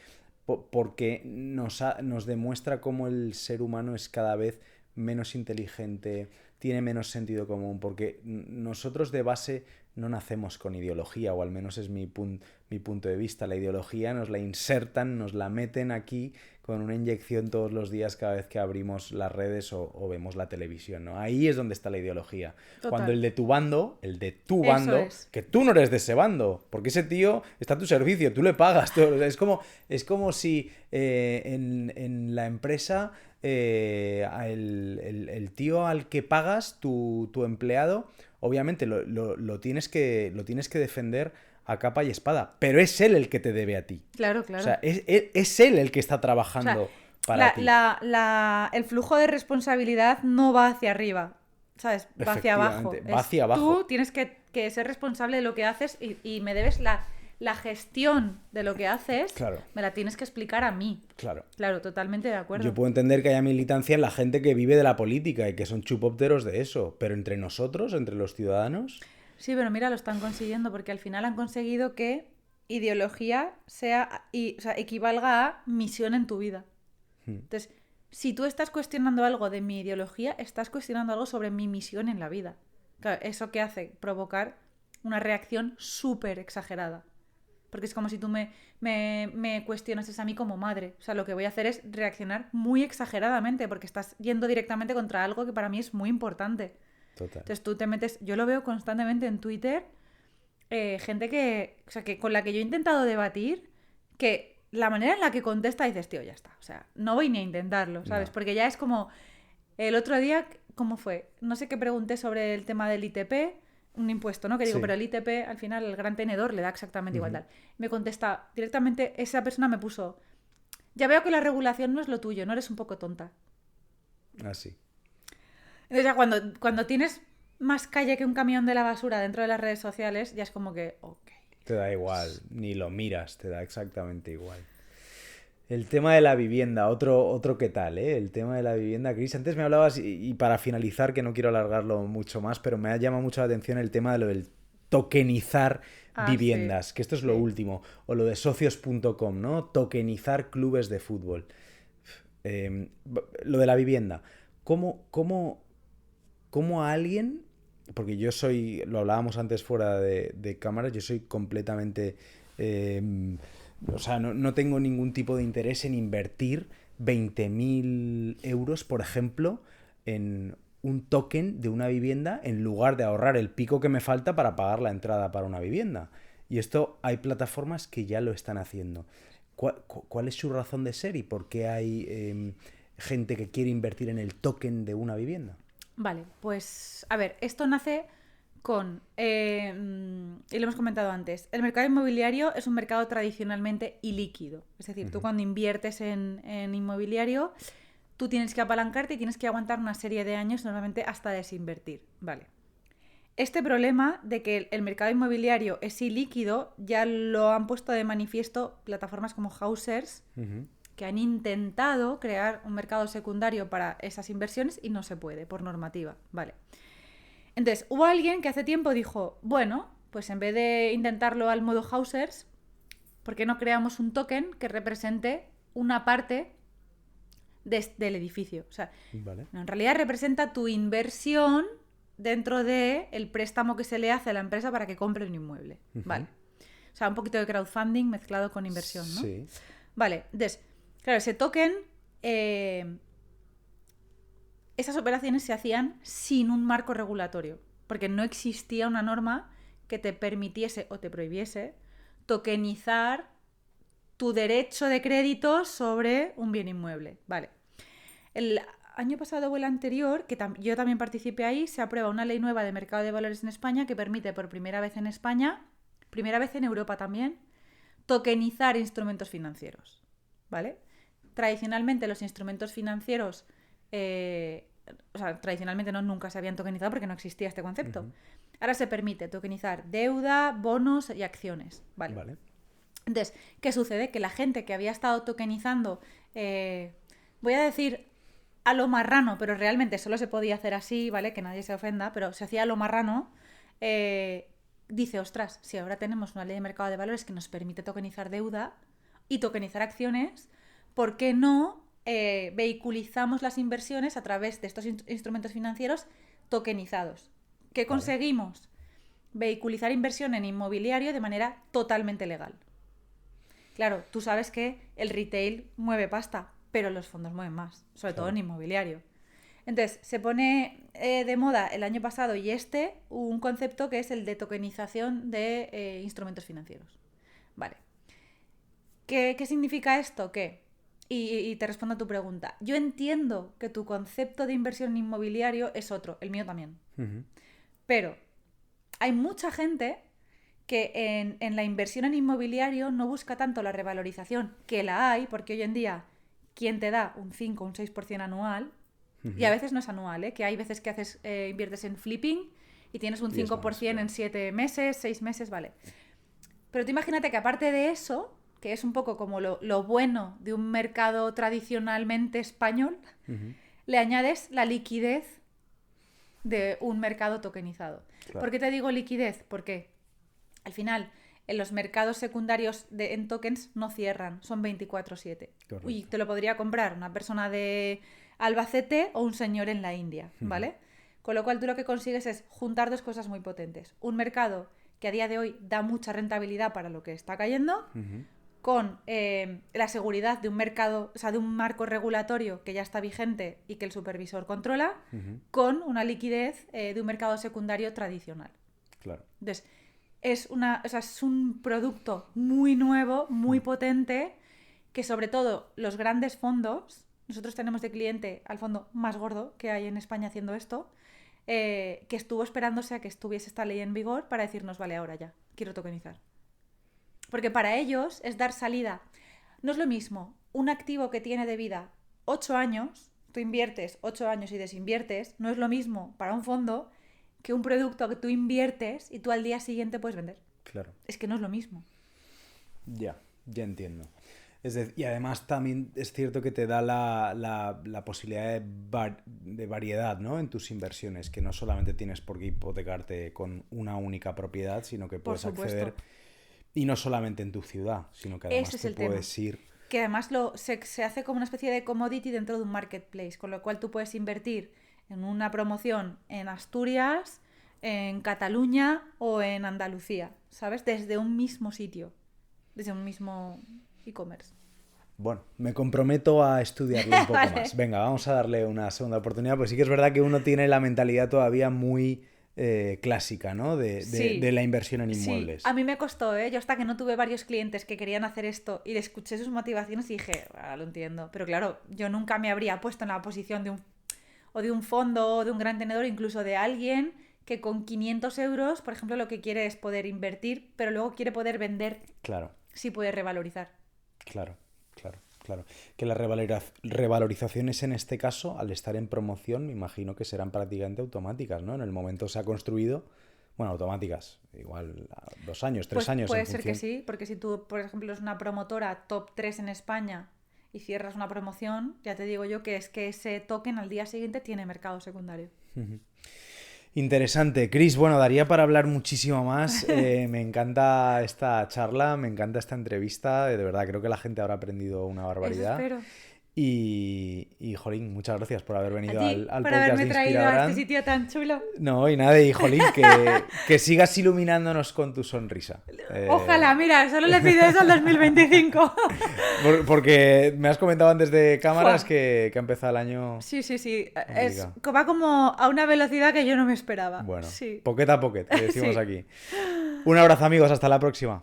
porque nos demuestra cómo el ser humano es cada vez menos inteligente, tiene menos sentido común, porque nosotros de base no nacemos con ideología, o al menos es mi punto de vista. La ideología nos la insertan, nos la meten aquí con una inyección todos los días cada vez que abrimos las redes o vemos la televisión, ¿no? Ahí es donde está la ideología. Total. Cuando el de tu bando, Eso es. que tú no eres de ese bando, porque ese tío está a tu servicio, tú le pagas. Es como si en la empresa el tío al que pagas, tu empleado, obviamente lo tienes que defender a capa y espada, pero es él el que te debe a ti. Claro, claro. O sea, es él el que está trabajando para ti. El flujo de responsabilidad no va hacia arriba, ¿sabes? Va hacia abajo. Efectivamente, va hacia abajo. Tú tienes que ser responsable de lo que haces y me debes la gestión de lo que haces, Claro. me la tienes que explicar a mí. Claro. Claro, totalmente de acuerdo. Yo puedo entender que haya militancia en la gente que vive de la política y que son chupópteros de eso, pero entre nosotros, entre los ciudadanos... Sí, pero mira, lo están consiguiendo porque al final han conseguido que ideología equivalga a misión en tu vida. Entonces, si tú estás cuestionando algo de mi ideología, estás cuestionando algo sobre mi misión en la vida. Claro, ¿eso qué hace? Provocar una reacción súper exagerada. Porque es como si tú me cuestionases a mí como madre. O sea, lo que voy a hacer es reaccionar muy exageradamente porque estás yendo directamente contra algo que para mí es muy importante. Total. Entonces tú te metes... Yo lo veo constantemente en Twitter, gente que con la que yo he intentado debatir, que la manera en la que contesta dices, tío, ya está. O sea, no voy ni a intentarlo, ¿sabes? No. Porque ya es como... El otro día, ¿cómo fue? No sé qué pregunté sobre el tema del ITP, un impuesto, ¿no? Que digo, Sí. pero el ITP, al final, el gran tenedor le da exactamente igual. Tal. Me contesta, directamente esa persona me puso, ya veo que la regulación no es lo tuyo, no eres un poco tonta. Así. Entonces ya cuando tienes más calle que un camión de la basura dentro de las redes sociales, ya es como que, ok. Te da igual, ni lo miras, te da exactamente igual. El tema de la vivienda, otro qué tal, ¿eh? El tema de la vivienda, Chris. Antes me hablabas, y para finalizar, que no quiero alargarlo mucho más, pero me ha llamado mucho la atención el tema de lo del tokenizar viviendas, Sí. que esto es lo último. O lo de socios.com, ¿no? Tokenizar clubes de fútbol. Lo de la vivienda. ¿Cómo a alguien, porque yo soy, lo hablábamos antes fuera de cámara, yo soy completamente, o sea, no tengo ningún tipo de interés en invertir 20.000 euros, por ejemplo, en un token de una vivienda en lugar de ahorrar el pico que me falta para pagar la entrada para una vivienda. Y esto hay plataformas que ya lo están haciendo. ¿Cuál es su razón de ser y por qué hay gente que quiere invertir en el token de una vivienda? Vale, pues a ver, esto nace con, y lo hemos comentado antes, el mercado inmobiliario es un mercado tradicionalmente ilíquido. Es decir, tú cuando inviertes en inmobiliario, tú tienes que apalancarte y tienes que aguantar una serie de años, normalmente hasta desinvertir. Vale. Este problema de que el mercado inmobiliario es ilíquido ya lo han puesto de manifiesto plataformas como Housers, que han intentado crear un mercado secundario para esas inversiones y no se puede, por normativa. Vale. Entonces, hubo alguien que hace tiempo dijo, bueno, pues en vez de intentarlo al modo Housers, ¿por qué no creamos un token que represente una parte del edificio? O sea, Vale. no, en realidad representa tu inversión dentro del préstamo que se le hace a la empresa para que compre un inmueble. Vale. O sea, un poquito de crowdfunding mezclado con inversión, ¿no? Sí. Vale, entonces, claro, ese token, esas operaciones se hacían sin un marco regulatorio, porque no existía una norma que te permitiese o te prohibiese tokenizar tu derecho de crédito sobre un bien inmueble. Vale. El año pasado o el anterior, que yo también participé ahí, se aprueba una ley nueva de mercado de valores en España que permite por primera vez en España, primera vez en Europa también, tokenizar instrumentos financieros. ¿Vale? Tradicionalmente los instrumentos financieros, o sea, tradicionalmente no, nunca se habían tokenizado porque no existía este concepto. Ahora se permite tokenizar deuda, bonos y acciones. Vale. Entonces, ¿qué sucede? Que la gente que había estado tokenizando, voy a decir a lo marrano, pero realmente solo se podía hacer así, ¿vale? Que nadie se ofenda, pero se hacía a lo marrano, dice, ostras, si ahora tenemos una ley de mercado de valores que nos permite tokenizar deuda y tokenizar acciones, ¿por qué no vehiculizamos las inversiones a través de estos instrumentos financieros tokenizados? ¿Qué conseguimos? Vehiculizar inversión en inmobiliario de manera totalmente legal. Claro, tú sabes que el retail mueve pasta, pero los fondos mueven más, sobre todo en inmobiliario. Entonces, se pone de moda el año pasado y un concepto que es el de tokenización de instrumentos financieros. Vale. ¿Qué significa esto? Y te respondo a tu pregunta. Yo entiendo que tu concepto de inversión inmobiliario es otro, el mío también. Pero hay mucha gente que en la inversión en inmobiliario no busca tanto la revalorización, que la hay, porque hoy en día, ¿quién te da un 5 o un 6% anual? Y a veces no es anual, ¿eh? Que hay veces que inviertes en flipping y tienes un 5% en 7 meses, 6 meses, vale. Pero tú imagínate que aparte de eso, que es un poco como lo bueno de un mercado tradicionalmente español, le añades la liquidez de un mercado tokenizado. Claro. ¿Por qué te digo liquidez? Porque al final en los mercados secundarios en tokens no cierran, son 24/7. Correcto. Y te lo podría comprar una persona de Albacete o un señor en la India, ¿vale? Con lo cual tú lo que consigues es juntar dos cosas muy potentes. Un mercado que a día de hoy da mucha rentabilidad para lo que está cayendo, con la seguridad de un mercado, o sea, de un marco regulatorio que ya está vigente y que el supervisor controla, con una liquidez de un mercado secundario tradicional. Claro. Entonces, es un producto muy nuevo, muy potente, que sobre todo los grandes fondos, nosotros tenemos de cliente al fondo más gordo que hay en España haciendo esto, que estuvo esperándose a que estuviese esta ley en vigor para decirnos, vale, ahora ya, quiero tokenizar. Porque para ellos es dar salida. No es lo mismo un activo que tiene de vida 8 años, tú inviertes 8 años y desinviertes, no es lo mismo para un fondo que un producto que tú inviertes y tú al día siguiente puedes vender. Claro. Es que no es lo mismo. Ya entiendo. Y además también es cierto que te da la posibilidad de variedad, ¿no? En tus inversiones, que no solamente tienes por qué hipotecarte con una única propiedad, sino que puedes acceder, y no solamente en tu ciudad, sino que además te puedes ir... Que además se hace como una especie de commodity dentro de un marketplace, con lo cual tú puedes invertir en una promoción en Asturias, en Cataluña o en Andalucía, ¿sabes? Desde un mismo sitio, desde un mismo e-commerce. Bueno, me comprometo a estudiarlo un poco más. Venga, vamos a darle una segunda oportunidad, pues sí que es verdad que uno tiene la mentalidad todavía muy clásica, ¿no? De la inversión en inmuebles. Sí. A mí me costó, ¿eh? Yo hasta que no tuve varios clientes que querían hacer esto y le escuché sus motivaciones y dije, lo entiendo. Pero claro, yo nunca me habría puesto en la posición de un fondo o de un gran tenedor, incluso de alguien que con 500 euros, por ejemplo, lo que quiere es poder invertir, pero luego quiere poder vender. Claro. Sí puede revalorizar. Claro. Que las revalorizaciones en este caso, al estar en promoción, me imagino que serán prácticamente automáticas, ¿no? En el momento se ha construido, bueno, automáticas, igual 2 años, 3 años. Puede ser que sí, porque si tú, por ejemplo, eres una promotora top 3 en España y cierras una promoción, ya te digo yo que es que ese token al día siguiente tiene mercado secundario. Interesante. Chris, bueno, daría para hablar muchísimo más. Me encanta esta charla, me encanta esta entrevista. De verdad, creo que la gente habrá aprendido una barbaridad. Eso espero. Y Jolín, muchas gracias por haber venido a ti, al por podcast haberme de traído a Inspirabrand. este sitio tan chulo. No, y nada, y Jolín, que sigas iluminándonos con tu sonrisa. Ojalá, mira, solo le pido eso al 2025. Porque me has comentado antes de cámaras que ha empezado el año... Sí. Va como a una velocidad que yo no me esperaba. Bueno, sí. poquet a poquet, que decimos aquí. Un abrazo, amigos, hasta la próxima.